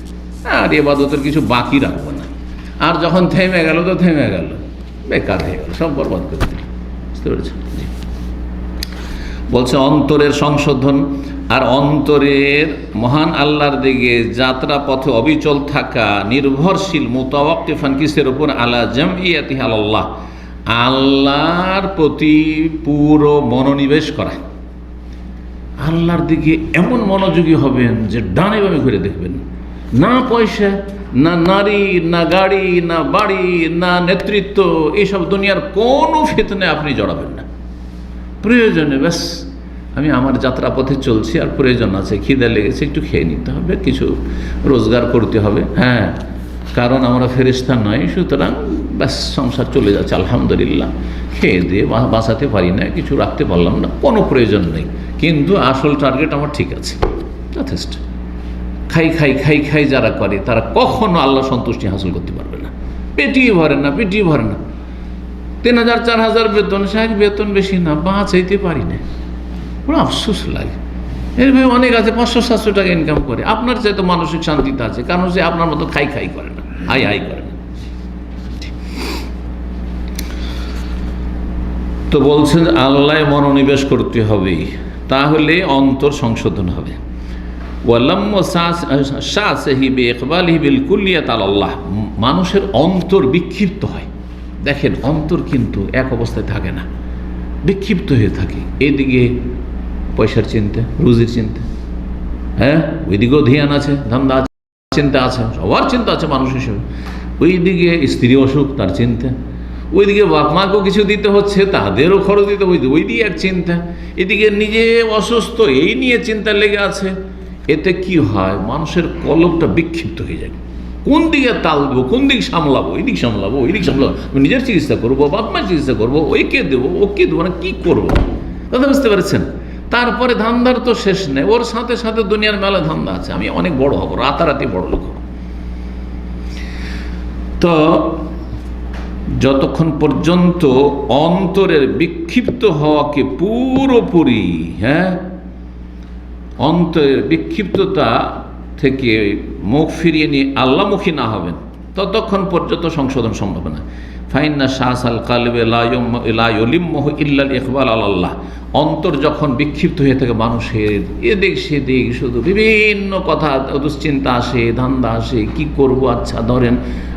আর ইবাদতের কিছু বাকি রাখবো না, আর যখন থেমে গেল তো থেমে গেল, বেকার হয়ে গেল, সব বরবাদ করে দিল। বুঝতে পেরেছেন? বলছে অন্তরের সংশোধন আর অন্তরের মহান আল্লাহর দিকে যাত্রা পথে অবিচল থাকা, নির্ভরশীল, মুতাওয়াক্কিফান কিসের উপর? আলা জামইয়াতি আল্লাহ, আল্লাহর প্রতি পুরো মনোনিবেশ করা। আল্লাহর দিকে এমন মনোযোগী হবেন যে ডানে বামে ঘুরে দেখবেন না। পয়সা, না নারী, না গাড়ি, না বাড়ি, না নেতৃত্ব, এইসব দুনিয়ার কোনো ফিতনায় আপনি জড়াবেন না। প্রয়োজনে ব্যাস আমি আমার যাত্রা পথে চলছি, আর প্রয়োজন আছে, খিদে লেগেছে, একটু খেয়ে নিতে হবে, কিছু রোজগার করতে হবে। হ্যাঁ, কারণ আমরা ফেরেশতা নয়, সুতরাং ব্যাস সংসার চলে যাচ্ছে আলহামদুলিল্লাহ, খেয়ে দিয়ে বাঁচাতে পারি না, কিছু রাখতে পারলাম না, কোনো প্রয়োজন নেই, কিন্তু আসল টার্গেট আমার ঠিক আছে, যথেষ্ট। খাই খাই খাই খাই যারা করে তারা কখনো আল্লাহ সন্তুষ্টি হাসিল করতে পারবে না। পেটিয়ে ভরে না, পেটিয়ে ভরে না। 3000 4000 বেতন, সাহেব বেতন বেশি না, বাঁচাইতে পারি না, বড় আফসোস লাগে। এরভাবে অনেক আছে 500-700 টাকা ইনকাম করে, আপনার চাইতে মানসিক শান্তিতে আছে, কারণ সে আপনার মতো খাই খাই করে না, হাই হাই করে না। তো বলছেন আল্লাহ মনোনিবেশ করতে হবে, তাহলে অন্তর সংশোধন হবে। মানুষের অন্তর বিক্ষিপ্ত হয়। দেখেন, অন্তর কিন্তু এক অবস্থায় থাকে না, বিক্ষিপ্ত হয়ে থাকে। এইদিকে পয়সার চিন্তা, রুজির চিন্তা, হ্যাঁ, ওইদিকেও ধ্যান আছে, ধান্দা আছে, চিন্তা আছে, সবার চিন্তা আছে মানুষ হিসেবে। ওইদিকে স্ত্রী অসুখ, তার চিন্তা। ওইদিকে বাপ মাকেও কিছু দিতে হচ্ছে, তাদেরও খরচ দিতে হচ্ছে, ওই দিকে এক চিন্তা। এদিকে নিজে অসুস্থ, এই নিয়ে চিন্তা লেগে আছে। এতে কি হয়? মানুষের কলবটা বিক্ষিপ্ত হয়ে যায়। কোন দিকে তাল দেবো, কোন দিক সামলাবো, এই দিক সামলাবো, ওই দিক সামলাবো, নিজের চিকিৎসা করবো, বাপ মার চিকিৎসা করবো, ওইকে দেবো, ওকে দেবো, না কি করবো, কথা বুঝতে পারছেন? তারপরে ধান্দার তো শেষ নেই, ওর সাথে সাথে দুনিয়ার মেলা ধান্দা আছে, আমি অনেক বড় হবো, রাতারাতি বড় লোক হবো। তো যতক্ষণ পর্যন্ত অন্তরের বিক্ষিপ্ত হওয়াকে পুরোপুরি, হ্যাঁ, অন্তরের বিক্ষিপ্ততা থেকে মুখ ফিরিয়ে নিয়ে আল্লাহমুখী না হবেন, ততক্ষণ পর্যন্ত সংশোধন সম্ভব না। ফাইন্না শাহসাল কালবে লা ইউলিম্মহু ইল্লাল ইকবাল আলাল্লাহ। অন্তর যখন বিক্ষিপ্ত হয়ে থাকে মানুষের, এদিক সেদিক শুধু বিভিন্ন কথা, দুশ্চিন্তা আসে, ধান্দা আসে, কি করব, আচ্ছা ধরেন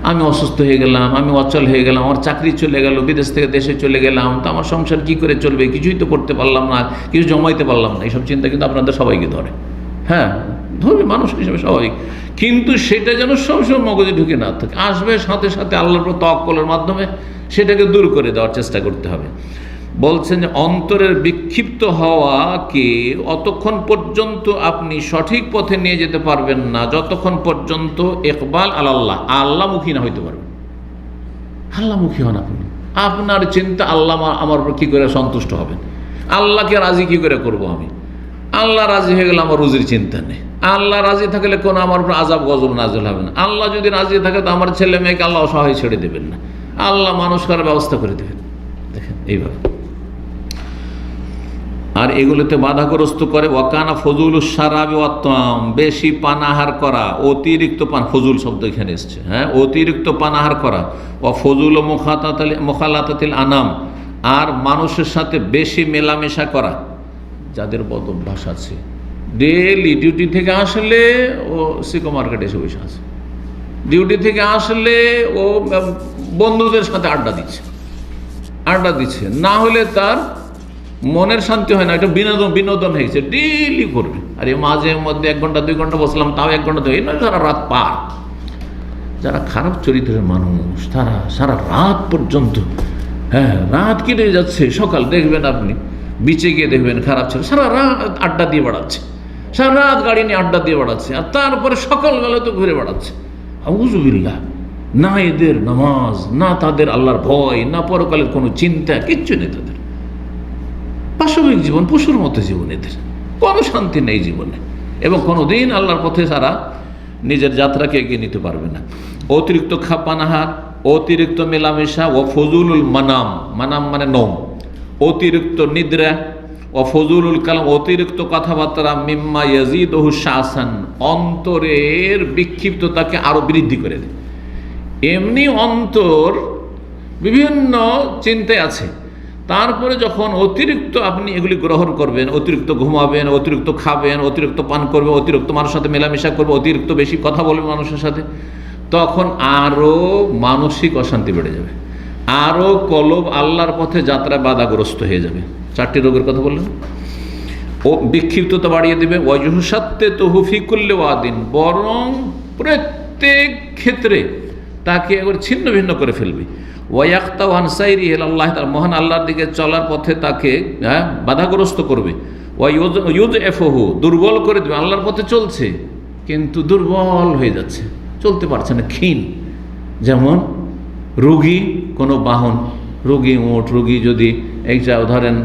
আমি অসুস্থ হয়ে গেলাম, আমি অচল হয়ে গেলাম, আমার চাকরি চলে গেল, বিদেশ থেকে দেশে চলে গেলাম, তো আমার সংসার কি করে চলবে, কিছুই তো করতে পারলাম না, কিছু জমাইতে পারলাম না, এইসব চিন্তা কিন্তু আপনাদের সবাইকে ধরে। হ্যাঁ, ধরবে, মানুষ হিসেবে স্বাভাবিক, কিন্তু সেটা যেন সবসময় মগজে ঢুকে না থাকে, আসবে সাথে সাথে আল্লাহর উপর তাওয়াক্কুলের মাধ্যমে সেটাকে দূর করে দেওয়ার চেষ্টা করতে হবে। বলছেন যে অন্তরের বিক্ষিপ্ত হওয়াকে অতক্ষণ পর্যন্ত আপনি সঠিক পথে নিয়ে যেতে পারবেন না যতক্ষণ পর্যন্ত ইকবাল আলাল্লাহ, আল্লাহমুখী না হইতে পারবেন। আল্লাহমুখী হন আপনি, আপনার চিন্তা আল্লাহ আমার উপর কী করে সন্তুষ্ট হবেন, আল্লাহকে রাজি কী করে করব আমি, আল্লাহ রাজি হয়ে গেলে আমার রুজির চিন্তা নেই, আল্লাহ রাজি থাকলে কোনো আমার উপর আযাব গজব নাযিল হবে না, আল্লাহ যদি রাজি থাকে তো আমার ছেলে মেয়েকে আল্লাহ অসহায় ছেড়ে দেবেন না, আল্লাহ মানুষ করার ব্যবস্থা করে দেবেন। দেখেন এইভাবে। আর এগুলোতে বাধাগ্রস্ত করে ওয়াকানা ফজুল সারাবি ওয়াত্তাম, বেশি পানাহার করা, অতিরিক্ত পান, ফজুল শব্দ এখানে এসছে, হ্যাঁ, অতিরিক্ত পানাহার করা, ও ফজুল মুখালাতাতিল আনাম, আর মানুষের সাথে বেশি মেলামেশা করা। যাদের বদ অভ্যাস আছে, ডেলি ডিউটি থেকে আসলে ও সিকো মার্কেটে এসে বসে আছে, ডিউটি থেকে আসলে ও বন্ধুদের সাথে আড্ডা দিচ্ছে, না হলে তার মনের শান্তি হয় না, একটা বিনোদন হয়েছে, ডেইলি করবে। আর এই মাঝে মধ্যে 1 ঘন্টা 2 ঘন্টা বসলাম, তাও 1 ঘন্টা এই নয়, সারা রাত পার। যারা খারাপ চরিত্রের মানুষ তারা সারা রাত পর্যন্ত, হ্যাঁ, রাত কেটে যাচ্ছে, সকাল দেখবেন আপনি বিচে গিয়ে দেখবেন খারাপ ছেলে সারা রাত আড্ডা দিয়ে বেড়াচ্ছে, সারা রাত গাড়ি নিয়ে আড্ডা দিয়ে বেড়াচ্ছে, আর তারপরে সকালবেলা তো ঘুরে বেড়াচ্ছে। আউযুবিল্লাহ, না এদের নামাজ, না তাদের আল্লাহর ভয়, না পরকালের কোনো চিন্তা, কিচ্ছু নেই তাদের। পাশবিক জীবন, পশুর মতো জীবন, এদের কোনো শান্তি নেই জীবনে, এবং কোনো দিন আল্লাহর পথে তারা নিজের যাত্রাকে এগিয়ে নিতে পারবে না। অতিরিক্ত পানাহার, অতিরিক্ত মেলামেশা, ও ফজুলুল মানাম, মানাম মানে নম, অতিরিক্ত নিদ্রা, ও ফজুলুল কালাম, অতিরিক্ত কথাবার্তা, মিম্মা ইয়াজিদুহু শাসান, অন্তরের বিক্ষিপ্ততাকে আরো বৃদ্ধি করে দেয়। এমনি অন্তর বিভিন্ন চিন্তায় আছে, তারপরে যখন অতিরিক্ত আপনি এগুলি গ্রহণ করবেন, অতিরিক্ত ঘুমাবেন, অতিরিক্ত খাবেন, অতিরিক্ত পান করবেন, অতিরিক্ত মানুষের সাথে মেলামেশা করবে, অতিরিক্ত বেশি কথা বলবে মানুষের সাথে, তখন আরও মানসিক অশান্তি বেড়ে যাবে, আরও কলব আল্লাহর পথে যাত্রা বাধাগ্রস্ত হয়ে যাবে। 4টি রোগের কথা বললেন। ও বিক্ষিপ্ততা বাড়িয়ে দেবে, ওয়াজুসাত্তে তহুফিকুল্লে ওয়াদিন, বরং প্রত্যেক ক্ষেত্রে তাকে একবার ছিন্ন ভিন্ন করে ফেলবে। ওয়াক্তা ওয়ানসাইরি আল্লাহ, তার মহান আল্লাহর দিকে চলার পথে তাকে বাধাগ্রস্ত করবে। ওয়াইউদ এফহু, দুর্বল করে দেবে। আল্লাহর পথে চলছে কিন্তু দুর্বল হয়ে যাচ্ছে, চলতে পারছে না, ক্ষীণ। যেমন রোগী কোনো বাহন, রোগী উট, রোগী যদি একটা ধরেন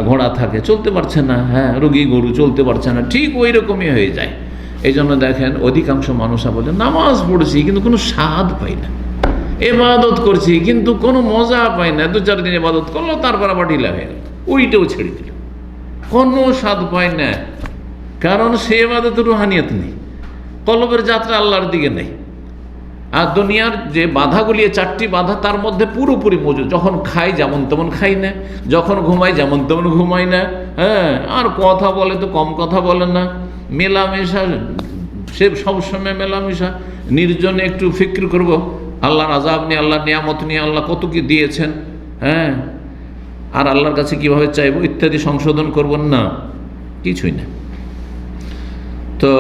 ঘোড়া থাকে, চলতে পারছে না, হ্যাঁ, রোগী গরু চলতে পারছে না, ঠিক ওই রকমই হয়ে যায়। এই জন্য দেখেন অধিকাংশ মানুষরা বলে নামাজ পড়ছি কিন্তু কোনো স্বাদ পাই না, এবাদত করছি কিন্তু কোনো মজা পাই না, 2-4 দিন এবাদত করলো তারপর আবার ঢিলা হয়ে গেল, ওইটাও ছেড়ে দিল, কোনো স্বাদ পায় না। কারণ সে এবাদতের রুহানিয়ত নেই, কলবের যাত্রা আল্লাহর দিকে নেই। আর দুনিয়ার যে বাধাগুলি, 4টি বাধা তার মধ্যে পুরোপুরি মজুদ। যখন খাই যেমন তেমন খাই না, যখন ঘুমাই যেমন তেমন ঘুমাই না, হ্যাঁ, আর কথা বলে তো কম কথা বলে না, মেলামেশা সে সবসময় মেলামেশা, নির্জনে একটু ফিক্র করব আল্লাহর আযাব নিয়ে, আল্লাহর নিয়ামত নিয়ে, আল্লাহ কত কি দিয়েছেন, হ্যাঁ, আর আল্লাহর কাছে কিভাবে চাইবো ইত্যাদি সংশোধন করব না, কিছুই না। তো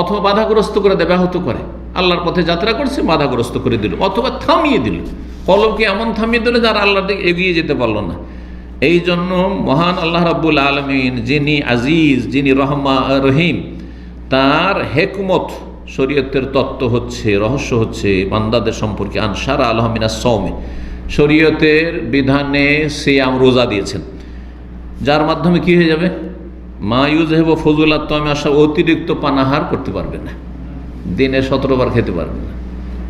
অথবা বাধাগ্রস্ত করে দেয়, ব্যাহত করে, আল্লাহর পথে যাত্রা করছে বাধাগ্রস্ত করে দিল, অথবা থামিয়ে দিল, কলবকে এমন থামিয়ে দিল যারা আল্লাহর দিকে এগিয়ে যেতে পারলো না। এই জন্য মহান আল্লাহ রাব্বুল আলামিন, যিনি আজিজ, যিনি রহিম, তার হেকমত, শরীয়তের তত্ত্ব হচ্ছে, রহস্য হচ্ছে বান্দাদের সম্পর্কে। আনসার আলহামিনা সৌমে, শরীয়তের বিধানে সিয়াম, রোজা দিয়েছেন, যার মাধ্যমে কি হয়ে যাবে, মা ইউজহেব ফজুলাত, তুমি আসা অতিরিক্ত পানাহার করতে পারবে না, দিনে 17 বার খেতে পারবে না,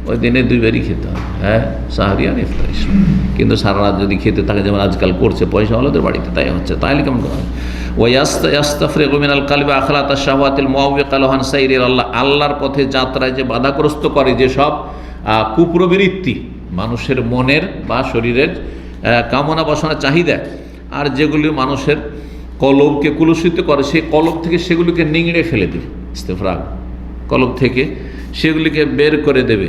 ওই দিনে 2 বারই খেতে হবে, হ্যাঁ, সাহরি আর ইফতার। কিন্তু সারা রাত যদি খেতে থাকে, যেমন আজকাল করছে পয়সাওয়ালাদের বাড়িতে, তাই হচ্ছে, তাইলে কেমন কথা। ওয়াস্তাফরিগু মিনাল কালবি আখলাত আশ-শাহওয়াতিল মুআওবিকা লাহান সাইরিল আল্লাহ, আল্লাহর পথে যাত্রায় যে বাধাগ্রস্ত করে যে সব কুপ্রবৃত্তি, মানুষের মনের বা শরীরের কামনা বাসনা চাহিদা, আর যেগুলি মানুষের কলবকে কুলুষিত করে, সেই কলব থেকে সেগুলিকে নিংড়ে ফেলে দেবে, ইস্তেফরাগ, কলব থেকে সেগুলিকে বের করে দেবে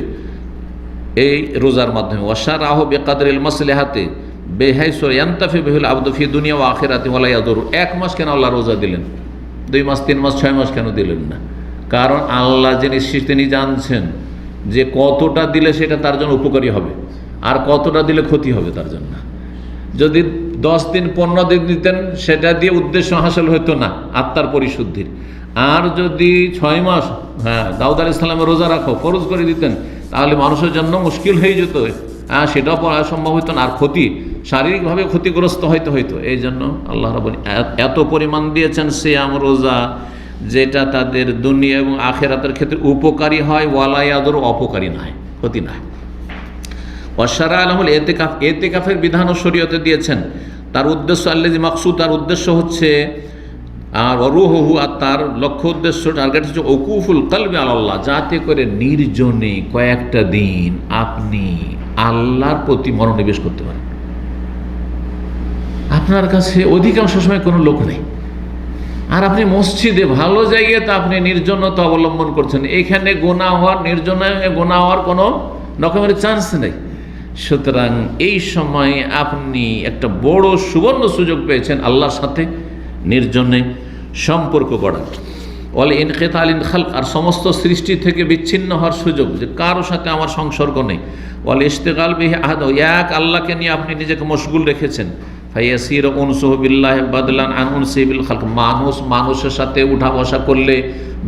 এই রোজার মাধ্যমে। ওয়াশারাহ বিকাদরিল মাসলিহাতি বিহাইসু ইয়ানতাফি বিহিল আবদু ফি দুনিয়া ওয়া আখিরাতি ওয়া লা ইয়াদুর। 1 মাস কেন আল্লাহ রোজা দিলেন, 2 মাস, 3 মাস, 6 মাস কেন দিলেন না? কারণ আল্লাহ যিনি তিনি জানছেন যে কতটা দিলে সেটা তার জন্য উপকারী হবে, আর কতটা দিলে ক্ষতি হবে তার জন্য। যদি 10 দিন 15 দিন দিতেন, সেটা দিয়ে উদ্দেশ্য হাসিল হতো না আত্মার পরিশুদ্ধির। আর যদি 6 মাস, হ্যাঁ, দাউদ আলাইহিস সালামের রোজা রাখো ফরজ করে দিতেন, তাহলে মানুষের জন্য মুশকিল হয়ে যেত, হ্যাঁ, সেটাও পড়া সম্ভব হতো না, আর ক্ষতি, শারীরিকভাবে ক্ষতিগ্রস্ত হইতো। এই জন্য আল্লাহ রাব্বুল এত পরিমাণ দিয়েছেন সিয়াম, রোজা, যেটা তাদের দুনিয়া এবং আখিরাতের ক্ষেত্রে উপকারী হয়, ওয়ালা ইয়াদুর, অপকারী নয়, ক্ষতি নয়। ওয়াশারা আলহুল এতেকাফ, এতেকাফের বিধানও শরীয়তে দিয়েছেন। তার উদ্দেশ্য আল্লাযী মাকসুদ, তার উদ্দেশ্য হচ্ছে, আর রুহু, আর তার লক্ষ্য উদ্দেশ্য, টার্গেট হচ্ছে ওকুফুল কলবি আল্লাহ, যাতে করে নির্জনে কয়েকটা দিন আপনি আল্লাহর প্রতি মনোনিবেশ করতে পারেন। আপনার কাছে অধিকাংশ সময় কোনো লোক নেই, আর আপনি মসজিদে, ভালো জায়গাতে আপনি নির্জনতা অবলম্বন করছেন, এখানে গোনা হওয়ার, নির্জনে গোনা হওয়ার কোনো রকমের চান্স নেই। সুতরাং এই সময় আপনি একটা বড় সুবর্ণ সুযোগ পেয়েছেন আল্লাহর সাথে নির্জনে সম্পর্ক গড়ার। ওয়াল ইনকিতালিন খালক, আর সমস্ত সৃষ্টি থেকে বিচ্ছিন্ন হওয়ার সুযোগ, যে কারোর সাথে আমার সংসর্গ নেই। ওয়াল ইশতিগাল বিহি আহাদ, এক আল্লাহকে নিয়ে আপনি নিজেকে মশগুল রেখেছেন। ফাইয়াসির উনসুহু বিল্লাহ বাদলান আন উনসি বিল খালক, মানুষের সাথে উঠা বসা করলে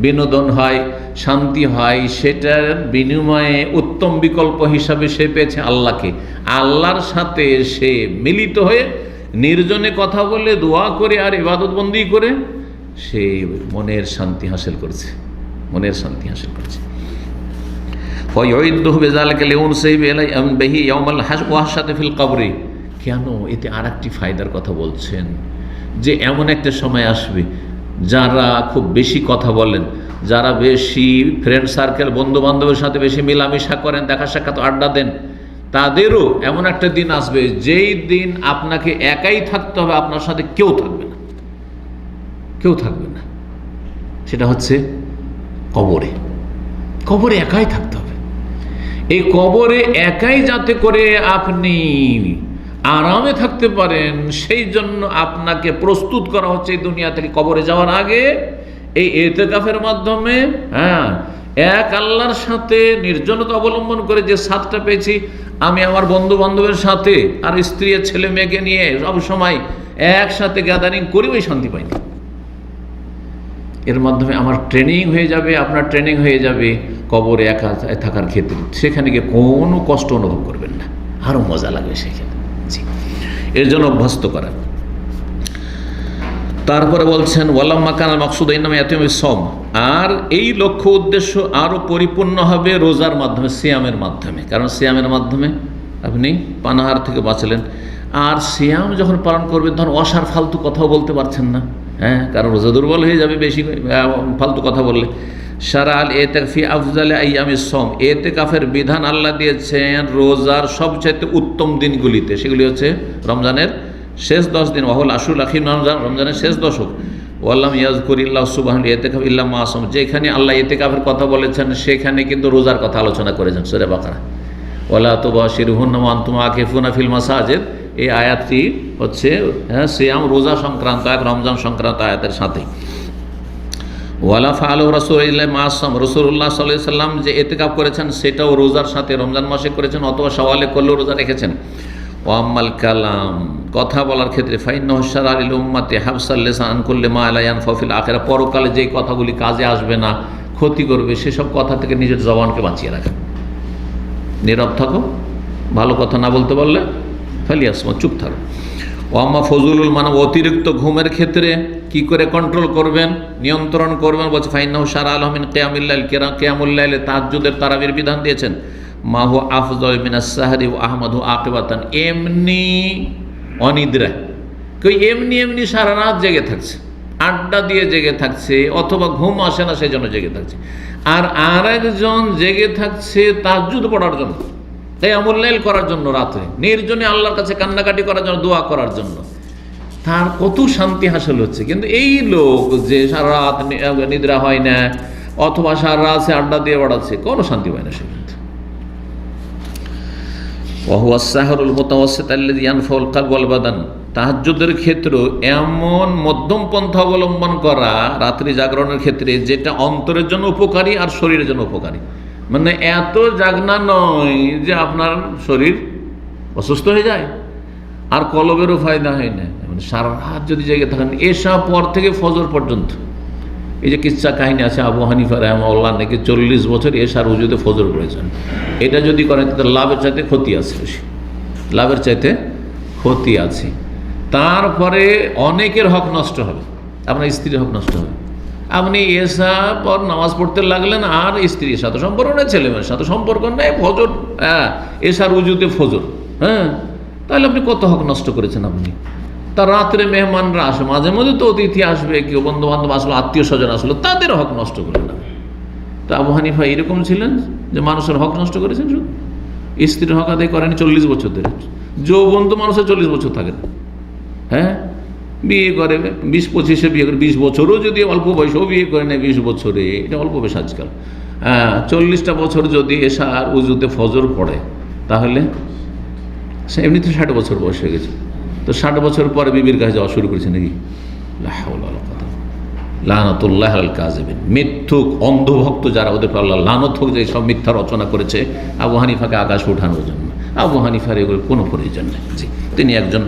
বিনোদন হয়, শান্তি হয়, সেটার বিনিময়ে উত্তম বিকল্প হিসাবে সে পেয়েছে আল্লাহকে। আল্লাহর সাথে সে মিলিত হয়ে নির্জনে কথা বলে, দোয়া করে, আর ইবাদত বন্দি করে সে মনের শান্তি হাসিল করছে, মনের শান্তি হাসিল করছে। ফায়ুইদুহু বিযালিকা লিউনসি বিহি ইয়াউমাল ওয়াহশাতি ফিল কবরি। কেন? এতে আর একটি ফায়দার কথা বলছেন, যে এমন একটা সময় আসবে যারা খুব বেশি কথা বলেন, যারা বেশি ফ্রেন্ড সার্কেল, বন্ধু বান্ধবের সাথে বেশি মেলামেশা করেন, দেখা সাক্ষাৎ, আড্ডা দেন, তাদেরও এমন একটা দিন আসবে যেই দিন আপনাকে একাই থাকতে হবে, আপনার সাথে কেউ থাকবে না, কেউ থাকবে না। সেটা হচ্ছে কবরে। কবরে একাই থাকতে হবে। এই কবরে একাই যাতে করে আপনি আরামে থাকতে পারেন, সেই জন্য আপনাকে প্রস্তুত করা হচ্ছে এই দুনিয়া থেকে কবরে যাওয়ার আগে এই ইতিকাফের মাধ্যমে। এক আল্লাহর সাথে নির্জনতা অবলম্বন করে যে সাথটা পেয়েছি, আমি আমার বন্ধু বান্ধবের সাথে আর স্ত্রী ছেলে মেয়েকে নিয়ে সব সময় একসাথে গ্যাদারিং করি, ওই শান্তি পাইনি। এর মাধ্যমে আমার ট্রেনিং হয়ে যাবে, আপনার ট্রেনিং হয়ে যাবে কবরে একা থাকার ক্ষেত্রে। সেখানে গিয়ে কোনো কষ্ট অনুভব করবেন না, আরও মজা লাগবে সেখানে। এর জন্য অভ্যস্ত করা। তারপরে বলছেন ওয়ালাম্মা কানাল মাকসুদ ইন্নামা ইয়াতিমুস সাওম, আর এই লক্ষ্য উদ্দেশ্য আরও পরিপূর্ণ হবে রোজার মাধ্যমে, সিয়ামের মাধ্যমে। কারণ সিয়ামের মাধ্যমে আপনি পানাহার থেকে বাঁচলেন। আর সিয়াম যখন পালন করবেন তখন অসার ফালতু কথাও বলতে পারছেন না, কারণ রোজা দুর্বল হয়ে যাবে বেশি ফালতু কথা বললে। সারা আল এতেকাফি আফজালে আইয়ামিস সাওম, এতেকাফের বিধান আল্লাহ দিয়েছেন রোজার সবচাইতে উত্তম দিনগুলিতে। সেগুলি হচ্ছে রমজানের শেষ 10 দিন, ওয়াহুল আশুল আখির, রমজানের শেষ দশক। ওয়াল্লাম ইয়াজকুরিল্লাহ সুবহানাহু ইতিকাফ ইল্লা মা আসাম, যেখানে আল্লাহ ইতিকাফের কথা বলেছেন সেখানে কিন্তু রোজার কথা আলোচনা করেছেন সূরা বাকারা। ওয়ালা তুবাশিরুহুন্না ওয়া আনতুম আকিফুনা ফিল মাসাজিদ, এই আয়াতটি হচ্ছে সিয়াম রোজা সংক্রান্ত আয়াত, রমজান সংক্রান্ত আয়াতের সাথে। ওয়ালা ফাআলু রাসূলুল্লাহ মা আসাম, রাসূলুল্লাহ সাল্লাল্লাহু আলাইহি সাল্লাম যে ইতিকাফ করেছেন সেটাও রোজার সাথে, রমজান মাসে করেছেন অথবা শাওয়ালে করলেও রোজা রেখেছেন। ওয়াম্মাল কালাম, কথা বলার ক্ষেত্রে ফাইন্নাহু শারআ লিল উম্মতি হাবসাল লিসান আন কুল্লি মা লা ইয়ানফা ফিল আখিরা, পরকালে যেই কথাগুলি কাজে আসবে না, ক্ষতি করবে, সেসব কথা থেকে নিজের জবানকে বাঁচিয়ে রাখা। নীরব থাকো, ভালো কথা না বলতে পারলে ফালিয়াসমা, চুপ থাকো। ওয়াম্মা ফজলুল মানব, অতিরিক্ত ঘুমের ক্ষেত্রে কি করে কন্ট্রোল করবেন, নিয়ন্ত্রণ করবেন, বলছে ফাইন্নাহু শারআ লাহু মিন কিয়ামিল লাইল, কিয়ামুল লাইলে তাহাজ্জুদের তারাবির বিধান দিয়েছেন। মা হু আফজাল মিনাস সাহরি ওয়া আহমাদু আকিবাতান, এমনি অনিদ্রা, কেউ এমনি এমনি সারা রাত জেগে থাকছে, আড্ডা দিয়ে জেগে থাকছে, অথবা ঘুম আসে না সেই জন্য জেগে থাকছে। আর আরেকজন জেগে থাকছে তাহাজ্জুদ পড়ার জন্য, কিয়ামুল লাইল করার জন্য, রাতে নির্জনে আল্লাহর কাছে কান্নাকাটি করার জন্য, দোয়া করার জন্য। তার কত শান্তি হাসিল হচ্ছে। কিন্তু এই লোক যে সারা রাত নিদ্রা হয় না, অথবা সারা রাত সে আড্ডা দিয়ে বেড়াচ্ছে, কোনো শান্তি পায় না সে। কিন্তু ওয়াহুয়া সাহরুল মুতাওয়াসসিত আল্লাযী ইয়ানফাউল কলব ওয়াল বাদান, তাহাজ্জুদের ক্ষেত্রে এমন মধ্যম পন্থা অবলম্বন করা রাত্রি জাগরণের ক্ষেত্রে যেটা অন্তরের জন্য উপকারী আর শরীরের জন্য উপকারী। মানে এত জাগনা নয় যে আপনার শরীর অসুস্থ হয়ে যায় আর কলবেরও ফায়দা হয় না। মানে সারা রাত যদি জেগে থাকেন, এশা পর থেকে ফজর পর্যন্ত, এই যে কিচ্ছা কাহিনী আছে, আবু হানিফা রাহিমাহুল্লাহ নাকি 40 বছর এশার উজুতে ফজর করেছেন। এটা যদি করেন তাহলে লাভের চাইতে ক্ষতি আছে বেশি, লাভের চাইতে ক্ষতি আছে। তারপরে অনেকের হক নষ্ট হবে, আপনার স্ত্রীর হক নষ্ট হবে। আপনি এশা পর নামাজ পড়তে লাগলেন, আর স্ত্রীর সাথে সম্পর্ক নেই, ছেলেমেয়ের সাথে সম্পর্ক নেই, ফজর এশার উজুতে ফজর, তাহলে আপনি কত হক নষ্ট করেছেন আপনি। তার রাত্রে মেহমানরা আসে, মাঝে মধ্যে তো অতিথি আসবে, কেউ বন্ধু বান্ধব আসলো, আত্মীয় স্বজন আসলো, তাদের হক নষ্ট করলেন না। তো আবু হানিফা এরকম ছিলেন যে মানুষের হক নষ্ট করেছেন, শুধু স্ত্রীর হক আদায় করেনি 40 বছর ধরে। যৌবন তো মানুষের 40 বছর থাকে না, বিয়ে করে 20-25-এ বিয়ে করে, 20 বছরও যদি অল্প বয়সেও বিয়ে করে নেয়, 20 বছরে, এটা অল্প বয়স আজকাল। 40টা বছর যদি এশার উজুতে ফজর পড়ে, তাহলে সে এমনিতে 60 বছর বয়স হয়ে গেছে। তো 60 বছর পরে বিবির কাছে যাওয়া শুরু করেছে নাকি? লা হাওলা ওয়ালা কুওয়াতা, লানাতুল্লাহ আলাল কাযিবিন, মিথ্যুক অন্ধভক্ত যারা, ওদের আল্লাহ লানত হোক, যে সব মিথ্যা রচনা করেছে আবু হানিফাকে আকাশ ওঠানোর জন্য। আবু হানিফার এগুলো কোনো প্রয়োজন নেই। জি, তিনি একজন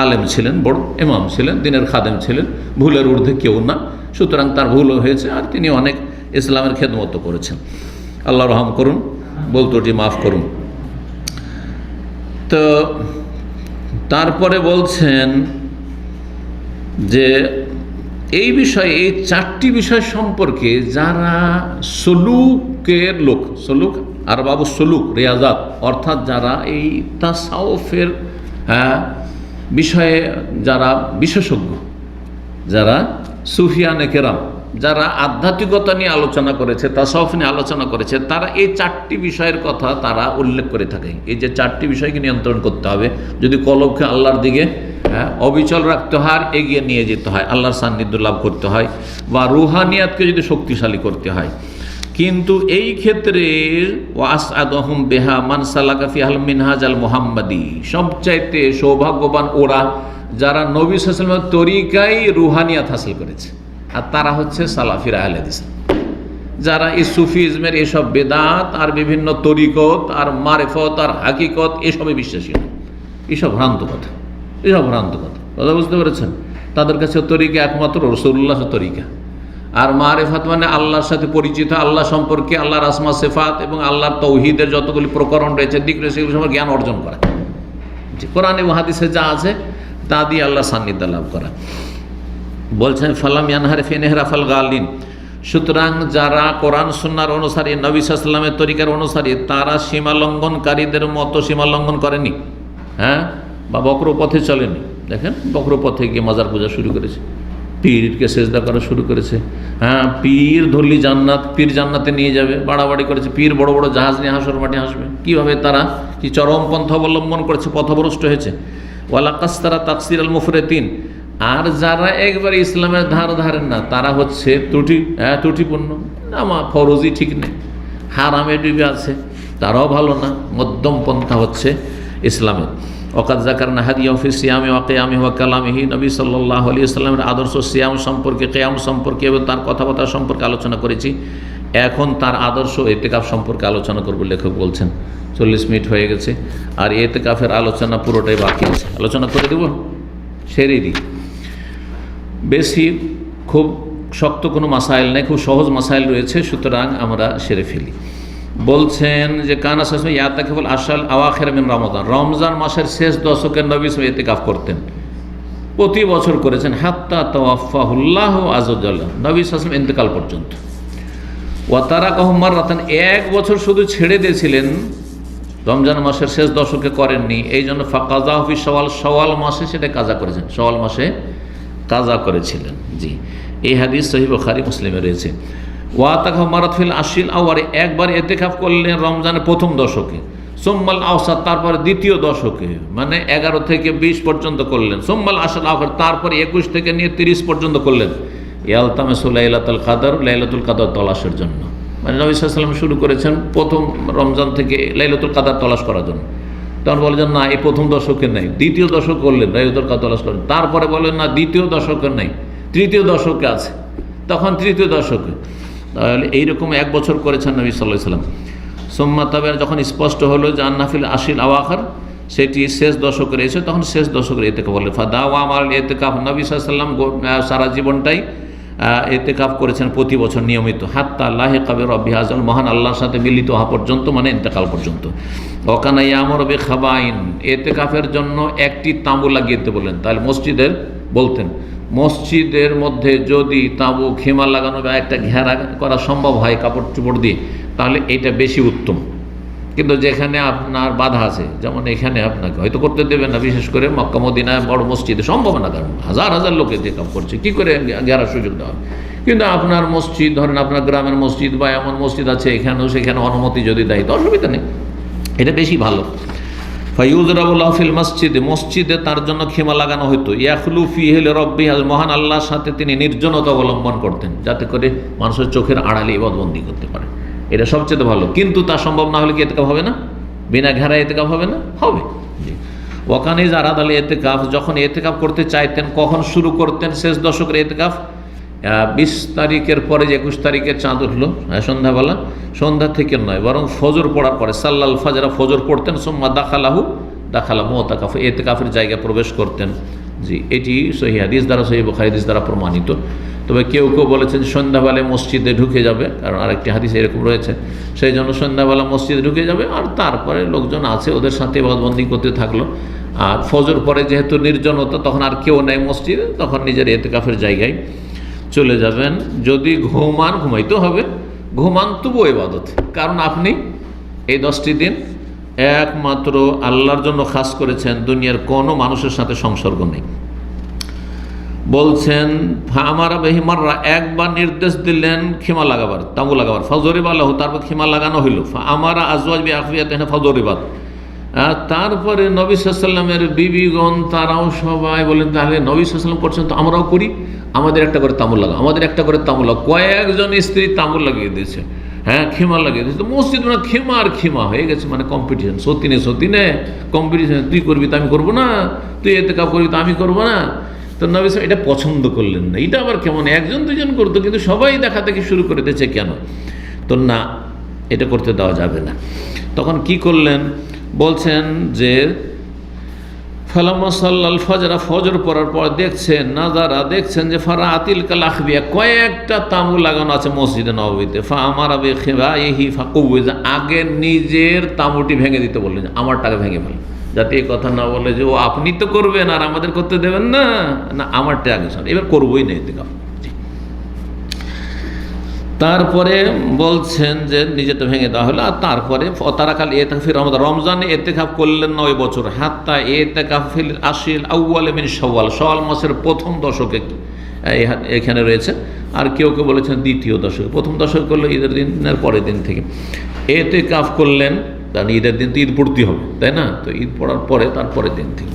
আলেম ছিলেন, বড় ইমাম ছিলেন, দিনের খাদেম ছিলেন, ভুলের ঊর্ধ্বে কেউ না। সুতরাং তার ভুলও হয়েছে, আর তিনি অনেক ইসলামের খেদমত করেছেন। আল্লাহ রহম করুন, বলতোটি মাফ করুন। তো তারপরে বলছেন যে এই বিষয়ে, এই 4টি বিষয় সম্পর্কে যারা সলুকের লোক, সলুক আর বাবু সলুক রিয়াজাত, অর্থাৎ যারা এই তাসাউফের বিষয়ে যারা বিশেষজ্ঞ, যারা সুফিয়ানে কেরাম, যারা আধ্যাত্মিকতা নিয়ে আলোচনা করেছে, তাসাউফ নিয়ে আলোচনা করেছে, তারা এই 4টি বিষয়ের কথা তারা উল্লেখ করে থাকে। এই যে 4টি বিষয়কে নিয়ন্ত্রণ করতে হবে, যদি কলবকে আল্লাহর দিকে অবিচল রাখতে হয়, আর এগিয়ে নিয়ে যেতে হয়, আল্লাহর সান্নিধ্য লাভ করতে হয়, বা রুহানিয়াতকে যদি শক্তিশালী করতে হয়। কিন্তু এই ক্ষেত্রে ওয়াসআদহুম বিহা মান সালাকা ফিহাল মিনহাজ আল মুহাম্মাদি, সবচাইতে সৌভাগ্যবান ওরা যারা নবী সাল্লাল্লাহু আলাইহি ওয়াসাল্লামের তরিকায় রুহানিয়াত হাসিল করেছে, আর তারা হচ্ছে সালাফিরা আহলে হাদিস, যারা এই সুফিজমের এসব বেদাত আর বিভিন্ন তরিকত আর মারিফত আর হাকিকত এসবে বিশ্বাসী নয়। এসব ভ্রান্ত কথা, এসব ভ্রান্ত কথা, কথা বুঝতে পেরেছেন? তাদের কাছে তরিকা একমাত্র রাসূলুল্লাহর তরিকা, আর মারিফাত মানে আল্লাহর সাথে পরিচিত, আল্লাহ সম্পর্কে, আল্লাহর আসমা সিফাত এবং আল্লাহর তৌহিদের যতগুলি প্রকরণ রয়েছে, দিক রয়েছে, সেগুলো সম্পর্কে জ্ঞান অর্জন করা, যে কোরআন এবং হাদিসে যা আছে তা দিয়ে আল্লাহর সান্নিধ্য লাভ করা। বলছেন ফালাম ইয়ানহার ফি নেহরাফাল গালিন, সুতরাং যারা কোরআন সুন্নাহর অনুসারী, নবী সাল্লাল্লাহু আলাইহি ওয়াসাল্লামের তরিকার অনুসারী, তারা সীমালঙ্ঘনকারীদের মতো সীমালঙ্ঘন করেনি, বা বক্রপথে চলেনি। দেখেন, বক্রপথে গিয়ে মাজার পূজা শুরু করেছে, পীরকে সেজদা করা শুরু করেছে, পীর ধরলি জান্নাত, পীর জান্নাতে নিয়ে যাবে, বাড়াবাড়ি করেছে, পীর বড় বড় জাহাজ নিয়ে হাসর মাঠে আসবে। কীভাবে তারা কি চরম পন্থা অবলম্বন করেছে, পথভ্রষ্ট হয়েছে। ওয়ালা কাসতারা তাকসির আল মুফরিতিন, আর যারা একবারে ইসলামের ধার ধারেন না, তারা হচ্ছে ত্রুটিপূর্ণ, আমার ফরজি ঠিক নেই, হারামে ডুবে আছে, তারাও ভালো না, মধ্যম পন্থা হচ্ছে ইসলামের। ওয়াকাদ যাকারনা হাদিয়াহু ফি সিয়ামি ওয়া কিয়ামি ওয়া কালামিহি, নবী সাল্লাল্লাহু আলাইহি ওয়াসাল্লামের আদর্শ সিয়াম সম্পর্কে, কিয়াম সম্পর্কে এবং তার কথাবার্তা সম্পর্কে আলোচনা করেছি। এখন তার আদর্শ ইতিকাফ সম্পর্কে আলোচনা করব। লেখক বলছেন 40 মিনিট হয়ে গেছে, আর ইতিকাফের আলোচনা পুরোটাই বাকি আছে, আলোচনা করে দেব, সেরেই দিই। বেশি খুব শক্ত কোনো মাসাইল নেই, খুব সহজ মাসাইল রয়েছে, সুতরাং আমরা সেরে ফেলি। বলছেন যে কানা সাসমি ইয়াতাকাফুল আশাল আওয়াখির মিন রমাদান, রমজান মাসের শেষ দশকের নবী সাল্লাল্লাহু আলাইহি ইতিকাফ করতেন, প্রতি বছর করেছেন, হাত্তা তাওয়াফাহুল্লাহু আযজা ওয়া জাল্লা, নবী সাল্লাল্লাহু আলাইহি ওয়াসাল্লাম ইন্তেকাল পর্যন্ত। ওয়া তারাকাহু মাররাতান, এক বছর শুধু ছেড়ে দিয়েছিলেন, রমজান মাসের শেষ দশকে করেননি, এই জন্য ফাকাযাহু ফি শাওয়াল, শাওয়াল মাসে সেটা কাজা করেছেন, শাওয়াল মাসে কাজা করেছিলেন। জি, এই হাদিস সহিহ বুখারী মুসলিমে রয়েছে। ওয়াতাকাহু মারাত ফিল আশিল আওয়ারে, একবার ইতিকাফ করলেন রমজানের প্রথম দশকে, সুম্মাল আওসাত, তারপরে দ্বিতীয় দশকে, মানে 11 থেকে 20 পর্যন্ত করলেন, সুম্মাল আশাল আওয়ার, তারপরে 21 থেকে নিয়ে 30 পর্যন্ত করলেন, ইয়ালতামিসু লাইলাতুল কদর, লাইলাতুল কদর তলাশের জন্য। মানে নবী সাল্লাল্লাহু আলাইহি ওয়াসাল্লাম শুরু করেছেন প্রথম রমজান থেকে লাইলাতুল কদর তলাশ করার জন্য। তখন বলেছেন না, এই প্রথম দশকের নেই, দ্বিতীয় দশক করলেন, লাইলাতুল কদর তলাশ করেন। তারপরে বলেন না, দ্বিতীয় দশকের নেই, তৃতীয় দশকে আছে, তখন তৃতীয় দশকে। তাহলে এইরকম 1 বছর করেছেন নবী সাল্লাল্লাহু আলাইহি ওয়াসাল্লাম। সুম্মা তবে যখন স্পষ্ট হলো যে আন্নাফিল আশিল আওয়াখির, সেটি শেষ দশকে রয়েছে, তখন শেষ দশকের ইতিকাফ বলে। ফাদাওয়া আমাল ইতিকাফ, নবী সাল্লাল্লাহু আলাইহি ওয়াসাল্লাম সারা জীবনটাই ইতিকাফ করেছেন প্রতি বছর নিয়মিত, হাত্তা লাহিকা বিরাব্বিহি আযza, মহান আল্লাহর সাথে মিলিত হওয়া পর্যন্ত, মানে ইন্তেকাল পর্যন্ত। ওয়াকানা ইয়ামুরু বিখাবাইন, ইতিকাফের জন্য একটি তাঁবু লাগিয়ে দিতে বলেন। তাহলে মসজিদের বলতেন, মসজিদের মধ্যে যদি তাঁবু, খেমা লাগানো বা একটা ঘেরা করা সম্ভব হয় কাপড় চোপড় দিয়ে, তাহলে এটা বেশি উত্তম। কিন্তু যেখানে আপনার বাধা আছে, যেমন এখানে আপনাকে হয়তো করতে দেবেন না, বিশেষ করে মক্কা মদিনায় বড় মসজিদে সম্ভব না, কারণ হাজার হাজার লোক ইতিকাফ করছে, কী করে ঘেরার সুযোগ দেওয়া। কিন্তু আপনার মসজিদ, ধরেন আপনার গ্রামের মসজিদ বা এমন মসজিদ আছে এখানেও, সেখানে অনুমতি যদি দেয় তো অসুবিধা নেই, এটা বেশি ভালো। ফায়ুযরাবুল্লাহু ফিল মসজিদে, মসজিদে তার জন্য খেমা লাগানো হতো, ইয়াখলু ফিহি লিরাব্বিহি, মহান আল্লাহর সাথে তিনি নির্জনতা অবলম্বন করতেন, যাতে করে মানুষের চোখের আড়ালে ইবাদতবন্দি করতে পারে, এটা সবচেয়ে ভালো। কিন্তু তা সম্ভব না হলে কি ইতিকাফ হবে না? বিনা ঘেরা ইতিকাফ হবে না? হবে। ওয়াকান ইযা আরাদা আল ইতিকাফ, যখন ইতিকাফ করতে চাইতেন, কখন শুরু করতেন শেষ দশকের ইতিকাফ? 20 তারিখের পরে, যে 21 তারিখে চাঁদ উঠলো সন্ধ্যাবেলা, সন্ধ্যা থেকে নয়, বরং ফজর পড়ার পরে, সাল্লাল ফাজরা, ফজর পড়তেন, সুম্মা দাখালা মুতাকাফ, ইতিকাফের জায়গায় প্রবেশ করতেন। জি, এটি সহিহ হাদিস দ্বারা, সহিহ বুখারী হাদিস দ্বারা প্রমাণিত। তবে কেউ কেউ বলেছেন সন্ধ্যাবেলায় মসজিদে ঢুকে যাবে, কারণ আরেকটি হাদিস এরকম রয়েছে, সেই জন্য সন্ধ্যাবেলা মসজিদে ঢুকে যাবে, আর তারপরে লোকজন আছে ওদের সাথে ইবাদতবন্দি করতে থাকলো। আর ফজর পরে যেহেতু নির্জনতা, তখন আর কেউ নেই মসজিদে, তখন নিজের ইতিকাফের জায়গায় চলে যাবেন। যদি ঘুমান, ঘুমাইতে হবে, ঘুমান তবুও ইবাদত, কারণ আপনি এই 10টি দিন একমাত্র আল্লাহর জন্য খাস করেছেন, দুনিয়ার কোনো মানুষের সাথে সংসর্গ নেই। বলছেন আমার বেহিমাররা একবার নির্দেশ দিলেন খিমা লাগাবার, তাঁবু লাগাবার, ফজরিব আল্লাহ, তারপর খিমা লাগানো হইল। আমার আজওয়াজ বি আখফিয়াত ফজরিবাদ। তারপরে নবী সাল্লাল্লাহু আলাইহি ওয়াসাল্লামের বিবিগণ তারাও সবাই বলেন তাহলে নবী সাল্লাল্লাহু আলাইহি ওয়াসাল্লাম করছেন তো আমরাও করি, আমাদের একটা করে তাঁবু লাগা, আমাদের একটা করে তাঁবু লাগা। কয়েকজন স্ত্রী তাঁবু লাগিয়ে দিয়েছে, খিমা লাগিয়ে দিয়েছে। তো মসজিদ মানে খিমা আর খিমা হয়ে গেছে, মানে কম্পিটিশন, সতীনে কম্পিটিশন, তুই করবি তো আমি করবো না, তুই এতেকাফ করবি তো আমি করবো না। তো নবী সাল্লাল্লাহু এটা পছন্দ করলেন না। এটা আবার কেমন, একজন দুজন করতো কিন্তু সবাই দেখা দেখি শুরু করে দিয়েছে কেন, তো না, এটা করতে দেওয়া যাবে না। তখন কি করলেন বলছেন যে ফালাম্মা সাল্লাল ফজরা, ফজর পড়ার পর দেখছেন নাজারা, দেখছেন যে ফারা আতিল কালাখবিয়া, কয়েকটা তাঁবু লাগানো আছে মসজিদে নববীতে। ফা আমার আবে খেবাইহি ফাকুযা, আগে নিজের তাঁবুটি ভেঙে দিতে বললেন, আমারটাকে ভেঙে ফেলেন, যাতে এই কথা না বলে যে ও আপনি তো করবেন আর আমাদের করতে দেবেন না, না আমারটা আগে শোন, এবার করবোই না এতেকাফ। তারপরে বলছেন যে নিজেটা ভেঙে দেওয়া হলো। আর তারপরে তারা খালি এতেকাফির রমজানে এতেকাফ করলেন 9 বছর, হাত্তা এতেকাফিল আশিল আউয়াল মিন শাওয়াল, শাওয়াল মাসের প্রথম দশকে এখানে রয়েছে। আর কেউ কেউ বলেছেন দ্বিতীয় দশকে, প্রথম দশকে করলে ঈদের দিনের পরের দিন থেকে এতেকাফ করলেন, কারণ ঈদের দিন তো ঈদ পড়তে হবে, তাই না, তো ঈদ পড়ার পরে তারপরের দিন থেকে।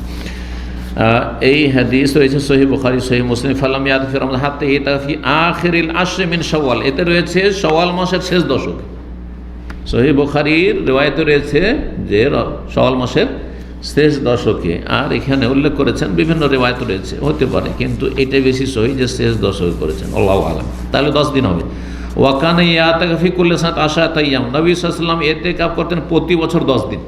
এই হাদিস রয়েছে সহিহ বুখারী, সহিহ মুসলিম। ফালাম ইয়াদ ফি রমজান হাত্তা ইতাফি আখিরিল আশর মিন শাওয়াল, এতে রয়েছে শাওয়াল মাসের শেষ দশক। সহিহ বুখারীর রিওয়ায়েতে রয়েছে যে শাওয়াল মাসের শেষ দশকে, আর এখানে উল্লেখ করেছেন বিভিন্ন রিওয়ায়েত রয়েছে, হতে পারে, কিন্তু এটাই বেশি সহিহ যে শেষ দশকে করেছেন, আল্লাহু আলাম। তাহলে 10 দিন হবে। ওয়াকানা ইয়াতাকাফি ফি কুল্লি সানাত 10 আইয়াম, নবী সাল্লাল্লাহু আলাইহি ওয়াসাল্লাম এতেকাফ করতেন প্রতি বছর 10 দিন।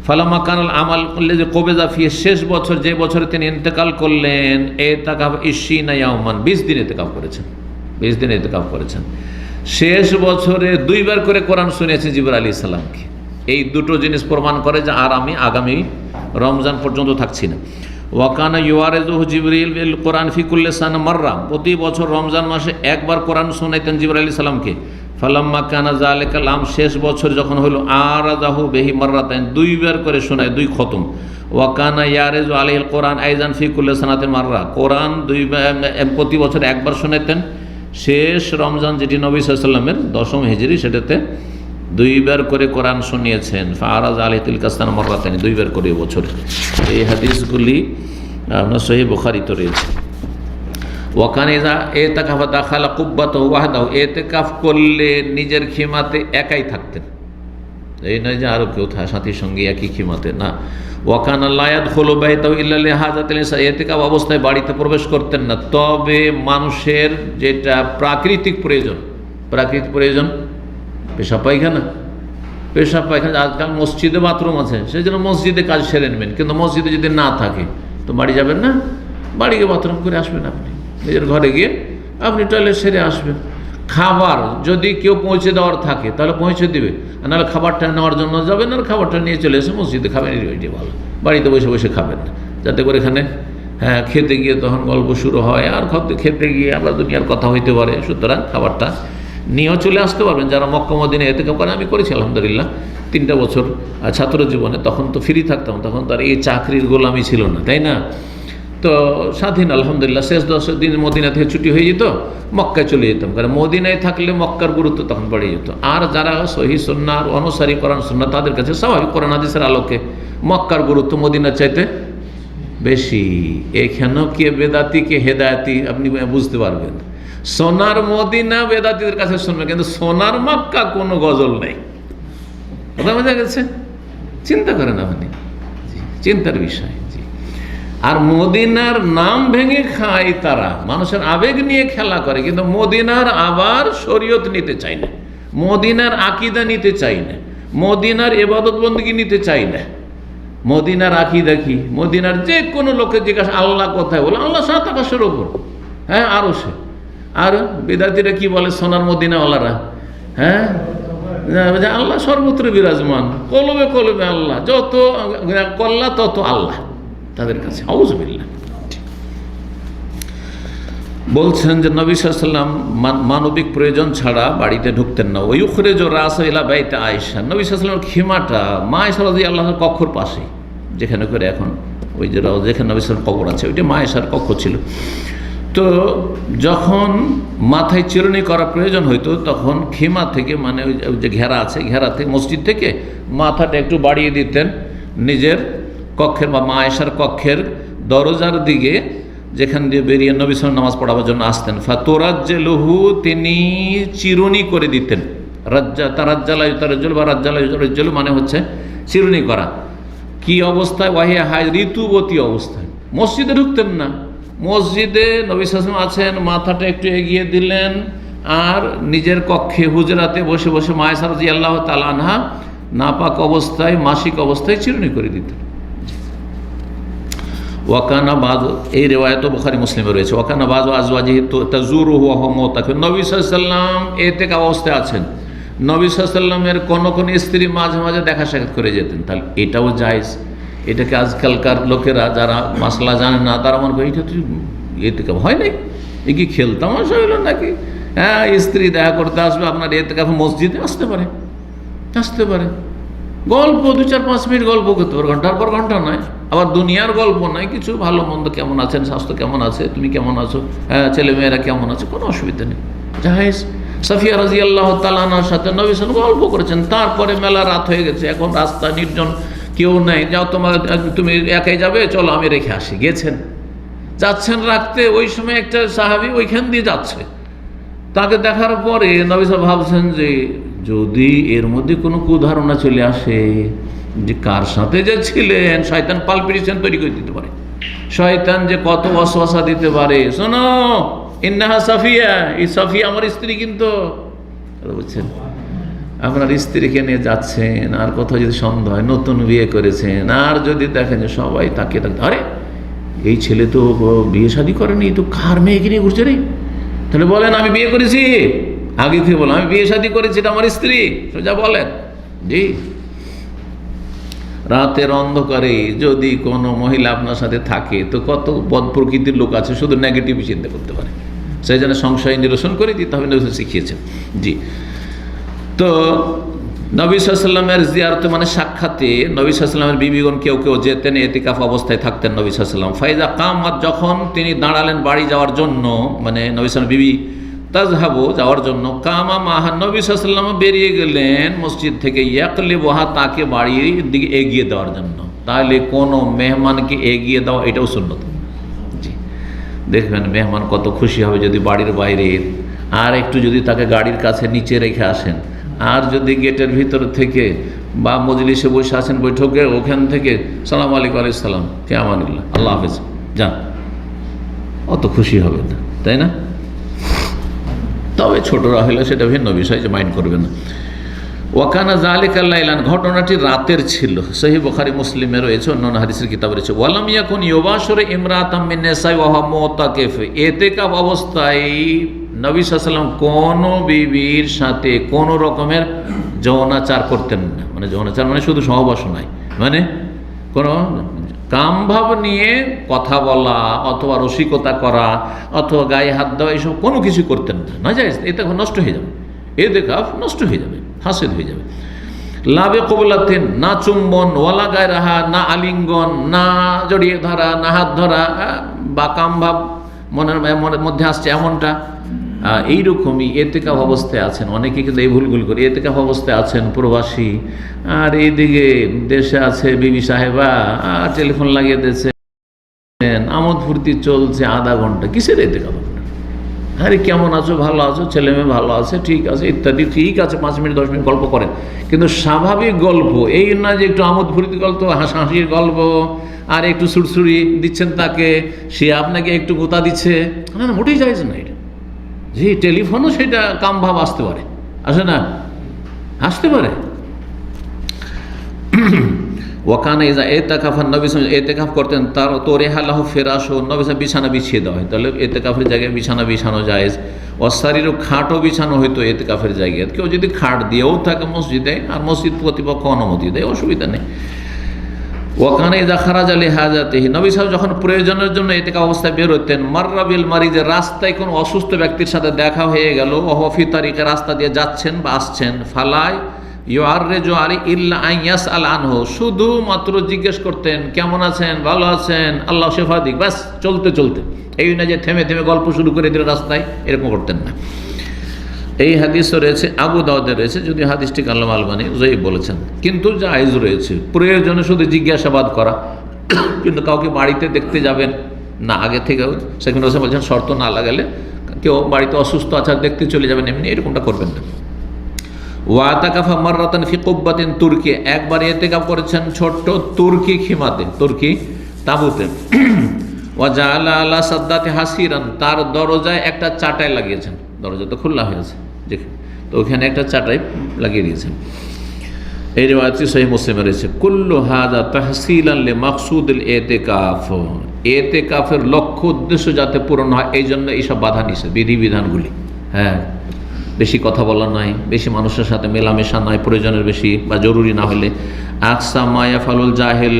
ফালাম্মা কানাল আমাল করলে যে কবেজা ফি, শেষ বছর যে বছরে তিনি ইন্তেকাল করলেন, এতেকাফ 20 ইয়াওমান, 20 দিন এতেকাফ করেছেন, 20 দিন এতেকাফ করেছেন। শেষ বছরে 2 বার করে কোরআন শুনিয়েছেন জিবরাইল আলাইহিস সালামকে। এই দুটো জিনিস প্রমাণ করে যে আর আমি আগামী রমজান পর্যন্ত থাকছি না। ওয়াকানা ইউয়ারিজুহু জিবরিল বিল কোরআন ফি কুল্লি সানা মাররা, প্রতি বছর রমজান মাসে একবার কোরআন শোনাইতেন জিবরাইল আলাইহিস সালামকে। ফালাম্মা কানা যালিকাল আম, শেষ বছর যখন হলো, আরাদাহু বিহি মাররাতাইন, 2 বার করে শোনায়, 2 খতম। ওয়াকানা ইয়ারিজু আলাইহিল কোরআন আইজান ফি কুল্লি সানাতিন মাররা, কোরআন 2 প্রতি বছর একবার শোনাইতেন। শেষ রমজান যেটি নবী সাল্লাল্লাহু আলাইহি ওয়াসাল্লামের 10ম হিজরি, সেটাতে 2 বার করে কোরআন শুনিয়েছেন। ফারাজ আলাইহি তিলকা সানা মাররাতাইন, 2 বার করে বছর। এই হাদিসগুলি আপনার সহিহ বুখারীতে রয়েছে। ওয়াকানা ইযা এতেকাফা দাখালা কুব্বাতাহু ওয়াহদাহু, এতেকাফ করলে নিজের খিমাতে একাই থাকতেন, এই নয় যে আরও কেউ সাথীর সঙ্গে একই খিমাতে, না। ওয়াকানা লা ইয়াদখুলু বাইতাহু ইল্লা লিহাজাতিল ইনসান, এতেকাফ অবস্থায় বাড়িতে প্রবেশ করতেন না, তবে মানুষের যেটা প্রাকৃতিক প্রয়োজন, পেশাব পায়খানা, আজকাল মসজিদে বাথরুম আছে, সেই জন্য মসজিদে কাজ সেরে নেবেন, কিন্তু মসজিদে যদি না থাকে তো বাড়ি যাবেন না, বাড়ি গিয়ে বাথরুম করে আসবেন, আপনি নিজের ঘরে গিয়ে আপনি টয়লেট সেরে আসবেন। খাবার যদি কেউ পৌঁছে দেওয়ার থাকে তাহলে পৌঁছে দেবে, আর নাহলে খাবারটা নেওয়ার জন্য যাবেন, আর খাবারটা নিয়ে চলে এসে মসজিদে খাবেন, এটি ভালো। বাড়িতে বসে বসে খাবেন না, যাতে করে এখানে খেতে গিয়ে তখন গল্প শুরু হয়, আর খেতে গিয়ে আবার দুনিয়ার কথা হইতে পারে। সুতরাং খাবারটা নিয়েও চলে আসতে পারবেন। যারা মক্কা মদিনায় এতেকাফ করে, আমি করেছি আলহামদুলিল্লাহ 3টা বছর ছাত্র জীবনে, তখন তো ফ্রি থাকতাম, তখন তো আর এই চাকরির গোলামি ছিল না, তাই না, তো স্বাধীন আলহামদুলিল্লাহ। শেষ 10 দিন মদিনা থেকে ছুটি হয়ে যেত, মক্কায় চলে যেতাম, কারণ মদিনায় থাকলে মক্কার গুরুত্ব তখন বেড়ে যেত। আর যারা সহিহ সুন্নাহর অনুসারী, কোরআন সুন্নাহ, তাদের কাছে স্বাভাবিক কোরআন হাদিসের আলোকে মক্কার গুরুত্ব মদিনার চাইতে বেশি। এখানেও কে বেদাতি কে হেদায়েতি আপনি বুঝতে পারবেন। সোনার মদিনা বেদাতিদের কাছে শুনবেন, কিন্তু সোনার মক্কা কোনো গজল নেই, কথা বোঝা গেছে? চিন্তা করেন আপনি, চিন্তার বিষয়। আর মদিনার নাম ভেঙে খায় তারা, মানুষের আবেগ নিয়ে খেলা করে, কিন্তু মদিনার আবার শরীয়ত নিতে চায় না, মদিনার আকীদা নিতে চায় না, মদিনার ইবাদত বন্দেগী নিতে চায় না। মদিনার আকীদা কি? মদিনার যে কোনো লোকে জিজ্ঞাসা আল্লাহ কোথায়, বলে আল্লাহ 7 আকাশের ওপর, আরো সে। আর বিদাতিরা কি বলে, সোনার মদিনাওয়ালারা, আল্লাহ সর্বত্র বিরাজমান, কলবে কলবে আল্লাহ, যত কল্লা তত আল্লাহ তাদের কাছে। আউযুবিল্লাহ। বলছেন যে নবী সাল্লাল্লাহু আলাইহি ওয়াসাল্লাম মানবিক প্রয়োজন ছাড়া বাড়িতে ঢুকতেন না। ওয়ুখরিজু রাসা ইলা বাইতি আয়েশা, নবী সাল্লাল্লাহু আলাইহি ওয়াসাল্লামের খিমাটা মা আয়েশা রাদিয়াল্লাহু আনহার কক্ষের পাশে, যেখানে করে এখন ওই যে যেখানে নবী সাল্লাল্লাহু আলাইহি ওয়াসাল্লাম কবর আছে, ওইটা মা আয়েশার কক্ষ ছিল। তো যখন মাথায় চিরুনি করা প্রয়োজন হইতো তখন খিমা থেকে, মানে ওই যে ঘেরা আছে, ঘেরা থেকে, মসজিদ থেকে মাথাটা একটু বাড়িয়ে দিতেন নিজের কক্ষের বা মা আয়েশার কক্ষের দরজার দিকে, যেখান দিয়ে বেরিয়ে নবী সাল্লাল্লাহু আলাইহি ওয়াসাল্লাম নামাজ পড়াবার জন্য আসতেন। ফাতুরাজ্জেলুহু, তিনি চিরুনি করে দিতেন। তারাজ্জালা ইউতারাজ্জালু বা রাজ্জালা ইউতারাজ্জালু মানে হচ্ছে চিরুনি করা। কি অবস্থায়? ওয়াহিয়া হায়, ঋতুবতী অবস্থায়। মসজিদে ঢুকতেন না, মসজিদে নবী সাল্লাল্লাহু আলাইহি ওয়াসাল্লাম আছেন, মাথাটা একটু এগিয়ে দিলেন, আর নিজের কক্ষে হুজরাতে বসে বসে মা আয়েশা রাদিয়াল্লাহু তাআলা আনহা নাপাক অবস্থায়, মাসিক অবস্থায় চিরুনি করে দিতেন। ওয়াকানা বাজ, এই রেওয়ায়ত বুখারী মুসলিমে রয়েছে। ওয়াকানা বাজ আজওয়াজিহি তাজুরুহু ওয়া হুয়া মুতাকিন, নবী সাল্লাল্লাহু আলাইহি ওয়াসাল্লাম ইতিকাফ অবস্থায় আছেন, নবী সাল্লাল্লাহু আলাইহি ওয়াসাল্লামের কোন স্ত্রী মাঝে মাঝে দেখা সাক্ষাৎ করে যেতেন। তাহলে এটাও জায়েজ। এটাকে আজকালকার লোকেরা যারা মাসলা জানে না তারা মনে করে এটা তুই ইতিকাফ হয় নাই, এ কি খেলতামাশা হইল নাকি? হ্যাঁ, স্ত্রী দেখা করতে আসবে, আপনার ইতিকাফ মসজিদে আসতে পারে, গল্প 2-4-5 মিনিট গল্প করতে পারে, ঘন্টার পর ঘন্টা নয়। আবার দুনিয়ার গল্প নয়, কিছু ভালো মন্দ, কেমন আছেন, স্বাস্থ্য কেমন আছে, তুমি কেমন আছো, হ্যাঁ ছেলে মেয়েরা কেমন আছে, কোনো অসুবিধা নেই, জায়েজ। সাফিয়া রাদিয়াল্লাহু তাআলা আনহার সাথে নবী সাল্লাল্লাহু আলাইহি ওয়াসাল্লাম গল্প করেছেন। তারপরে মেলা রাত হয়ে গেছে, এখন রাস্তা নির্জন, কেউ নেই, যাও তুমি একাই যাবে, চলো আমি রেখে আসি। যাচ্ছেন রাখতে, ওই সময় একটা সাহাবী ওইখান দিয়ে যাচ্ছে, তাকে দেখার পরে নবী সাল্লাল্লাহু আলাইহি ওয়াসাল্লাম ভাবছেন যে যদি এর মধ্যে কোনো কুধারণা চলে আসে যে কার সাথে যে ছিলেন, শয়তান পালপিটিশন তৈরি করে দিতে পারে, শয়তান যে কত ওয়াসওয়াসা দিতে পারে। শোনো, ইন্নাহা সাফিয়া, এই সাফিয়া আমার স্ত্রী, কিন্তু বুঝছেন, আপনার স্ত্রীকে নিয়ে যাচ্ছেন, আর কোথাও যদি সন্দেহ হয় নতুন বিয়ে করেছেন, আর যদি দেখেন যে সবাই তাকে আরে এই ছেলে তো বিয়ে শাদী করেনি, তো কার মেয়েকে নিয়ে ঘুরছে রে, তাহলে বলেন আমি বিয়ে করেছি, আগে থেকে বলেন আমি বিয়ে শাদী করেছি, এটা আমার স্ত্রী, সোজা বলেন। জি, রাতের অন্ধকারে যদি কোনো মহিলা আপনার সাথে থাকে তো কত বদ প্রকৃতির লোক আছে, শুধু নেগেটিভ চিন্তা করতে পারে, সেই জন্য সংশয় নিরসন করে দিতে হবে, নবী শিখিয়েছেন। জি, তো নবী সাল্লাল্লাহু আলাইহি ওয়াসাল্লামের জিয়ারতে মানে সাক্ষাতে নবী সাল্লাল্লাহু আলাইহি ওয়াসাল্লামের বিবিগণ কেউ কেউ যেতেন, ইতিকাফ অবস্থায় থাকতেন নবী সাল্লাল্লাহু আলাইহি ওয়াসাল্লাম। ফাইজা কামাত, যখন তিনি দাঁড়ালেন বাড়ি যাওয়ার জন্য, মানে নবী সাল্লাল্লাহু আলাইহি ওয়াসাল্লাম বিবি তাজহাবু যাওয়ার জন্য, কামা মাহা, নবী সাল্লাল্লাহু আলাইহি ওয়াসাল্লাম বেরিয়ে গেলেন মসজিদ থেকে, ইয়াকলিবুহা, তাকে বাড়ির দিকে এগিয়ে দেওয়ার জন্য। তাহলে কোনো মেহমানকে এগিয়ে দেওয়া এটাও সুন্নত। জি, দেখবেন মেহমান কত খুশি হবে যদি বাড়ির বাইরে আর একটু যদি তাকে গাড়ির কাছে নিচে রেখে আসেন, আর যদি গেটের ভিতর থেকে বা মজলিসে বসে আছেন বৈঠকে, ওখান থেকে সালাম আলাইকুম, আলাইহিস সালাম, কে আমানিল্লাহ, আল্লাহ হাফেজ, যান, অত খুশি হবে না, তাই না? তবে ছোটরা হলে সেটা ভিন্ন বিষয়, যে মাইন্ড করবে না। ওয়াকানা যালিকা লাইলান, ঘটনাটি রাতের ছিল, সহিহ বুখারী মুসলিমে রয়েছে, অন্যান্য হাদিসের কিতাবে রয়েছে। ওয়ালাম ইয়াকুন ইউবাশিরু ইমরাতাম মিন নিসাই ওয়া হুয়া মুতাকিফ, ইতিকাফ অবস্থায় নবী সাল্লাল্লাহু আলাইহি ওয়াসাল্লাম কোনো বিবির সাথে কোনো রকমের যৌনাচার করতেন না। মানে যৌনাচার মানে শুধু সহবাস নয়, মানে কোনো কামভাব নিয়ে কথা বলা অথবা রসিকতা করা অথবা গায়ে হাত দেওয়া, এইসব কোনো কিছু করতেন না, না যায়, এতে নষ্ট হয়ে যাবে, ইতিকাফ নষ্ট হয়ে যাবে, ফাসিদ হয়ে যাবে। লাভে কবলাতেন, না চুম্বন, ওয়ালা গায়ে রাহা, না আলিঙ্গন, না জড়িয়ে ধরা, না হাত ধরা, বা কামভাব মনের মধ্যে আসছে এমনটা, এইরকমই ইতিকাফ অবস্থায় আছেন। অনেকে কিন্তু এই ভুলগুলো করে, ইতিকাফ অবস্থায় আছেন প্রবাসী, আর এইদিকে দেশে আছে বিবি সাহেবা, আর টেলিফোন লাগিয়ে দিয়েছেন, আমোদ ফুর্তি চলছে আধা ঘন্টা, কিসের ইতিকাফ আপনার? আরে কেমন আছো, ভালো আছো, ছেলে মেয়ে ভালো আছে, ঠিক আছে, ইত্যাদি, ঠিক আছে, 5 মিনিট 10 মিনিট গল্প করেন, কিন্তু স্বাভাবিক গল্প এই না যে একটু আমোদ ফুর্তি গল্প, হাসাহাসির গল্প, আর একটু সুড়সুড়ি দিচ্ছেন তাকে, সে আপনাকে একটু গোতা দিচ্ছে, না না, মোটেই যাইছে না এটা। জি, টেলিফোনও সেটা কামভাব আসতে পারে, আসে না, আসতে পারে। ওয়াকানা ইজা ইতিকাফান, নবী সাল্লাল্লাহু আলাইহি ওয়াসাল্লাম ইতিকাফ করতেন, তার তোরেহা লাহু ফিরাশু, নবী সাল্লাল্লাহু বিছানা বিছিয়ে দেওয়া হয়, তাহলে ইতিকাফের জায়গায় বিছানা বিছানো জায়েজ। ওয়াসারিরু, খাটও বিছানো হইতো ইতিকাফের জায়গায়, কেউ যদি খাট দিয়েও থাকে মসজিদে, আর মসজিদ কর্তৃপক্ষ অনুমতি দেয়, অসুবিধা নেই। ওয়াকানা ইজা খারাজা লিহাজাতিহি, নবী সাল্লাল্লাহু যখন প্রয়োজনের জন্য ইতিকাফ অবস্থায় বের হতেন, মাররা বিল মারিজে, রাস্তায় কোনো অসুস্থ ব্যক্তির সাথে দেখা হয়ে গেল, ওয়া ফি তারিকে, রাস্তা দিয়ে যাচ্ছেন বা আসছেন, ফালায় ইউআররিজু আলী ইল্লা আন ইয়াসআল আনহু, শুধুমাত্র জিজ্ঞেস করতেন কেমন আছেন, ভালো আছেন, আল্লাহ শেফা দিক, ব্যাস চলতে চলতে। এই না যে থেমে থেমে গল্প শুরু করে দিল রাস্তায়, এরকম করতেন না। এই হাদিসও রয়েছে, আবু দাউদে রয়েছে, যদি হাদিসটি আল্লামা আলবানী জয়ীফ বলেছেন, কিন্তু জায়েজ রয়েছে। প্রয়োজনে শুধু জিজ্ঞাসাবাদ করা, কিন্তু কাউকে বাড়িতে দেখতে যাবেন না, আগে থেকে সেখানে বলছেন শর্ত না লাগালে, কেউ বাড়িতে অসুস্থ আছে দেখতে চলে যাবেন এমনি, এরকমটা করবেন না। ওয়াতাকাফা মাররাতান ফি কুব্বাতিন তুর্কি, একবার ইতিকাফ করেছেন ছোট্ট তুর্কি খিমাতে, তুর্কি তাঁবুতে। ওয়া জাআলা আলা সাদ্দাতি হাসিরান, তার দরজায় একটা চাটাই লাগিয়েছেন, দরজা তো খোলা হয়েছে তো ওখানে একটা চাটাই লাগিয়ে দিয়েছেন। এই রিওয়ায়াতটি সহিহ মুসলিমে রয়েছে। কুল্লু হাযা তাহসিলান লিমাকসুদিল ইতিকাফ, ইতিকাফের লক্ষ্য উদ্দেশ্য যাতে পূরণ হয় এই জন্য এইসব বাধা নিষেধ বিধিবিধানগুলি। হ্যাঁ, বেশি কথা বলা নাই, বেশি মানুষের সাথে মেলামেশা নাই প্রয়োজনের বেশি বা জরুরি না হলে। আকসা মা ইয়াফালুল জাহিল,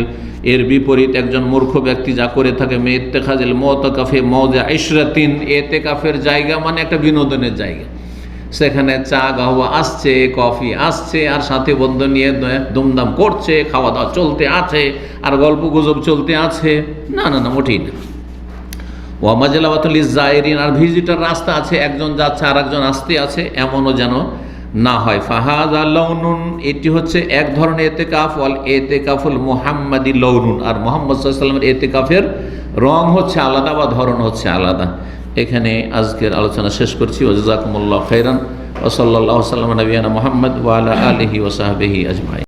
এর বিপরীত একজন মূর্খ ব্যক্তি যা করে থাকে, মে ইত্তেখাজিল মুতাকাফি মাওযিআ ইশরাতিন, ইতিকাফের জায়গা মানে একটা বিনোদনের জায়গা, সেখানে চা গাওয়া আসছে, কফি আসছে, আর সাথে বন্ধু নিয়ে দুমদাম করছে, খাওয়া দাওয়া চলতে আছে, আর গল্প গুজব চলতে আছে, না না না, মোটেই না। ওয়া মাজলাওয়াতুল লিজাইরিন, আর ভিজিটার রাস্তা আছে, একজন যাচ্ছে আর একজন আসতে আছে, এমনও যেন না হয়। ফাহাযা লাউনুন, এটি হচ্ছে এক ধরনের ইতিকাফ। ওয়াল ইতিকাফুল মুহাম্মাদি লাউনুন, আর মুহাম্মদ সাল্লাল্লাহু আলাইহি ওয়াসাল্লামের ইতিকাফের রং হচ্ছে আলাদা বা ধরন হচ্ছে আলাদা। এখানে আজকের আলোচনা শেষ করছি। ওয়া জাযাকুমুল্লাহু খাইরান ওয়া সাল্লাল্লাহু আলা নবিয়িনা মুহাম্মদ ওয়া আলা আলিহি ওয়া সাহবিহি আজমাইন।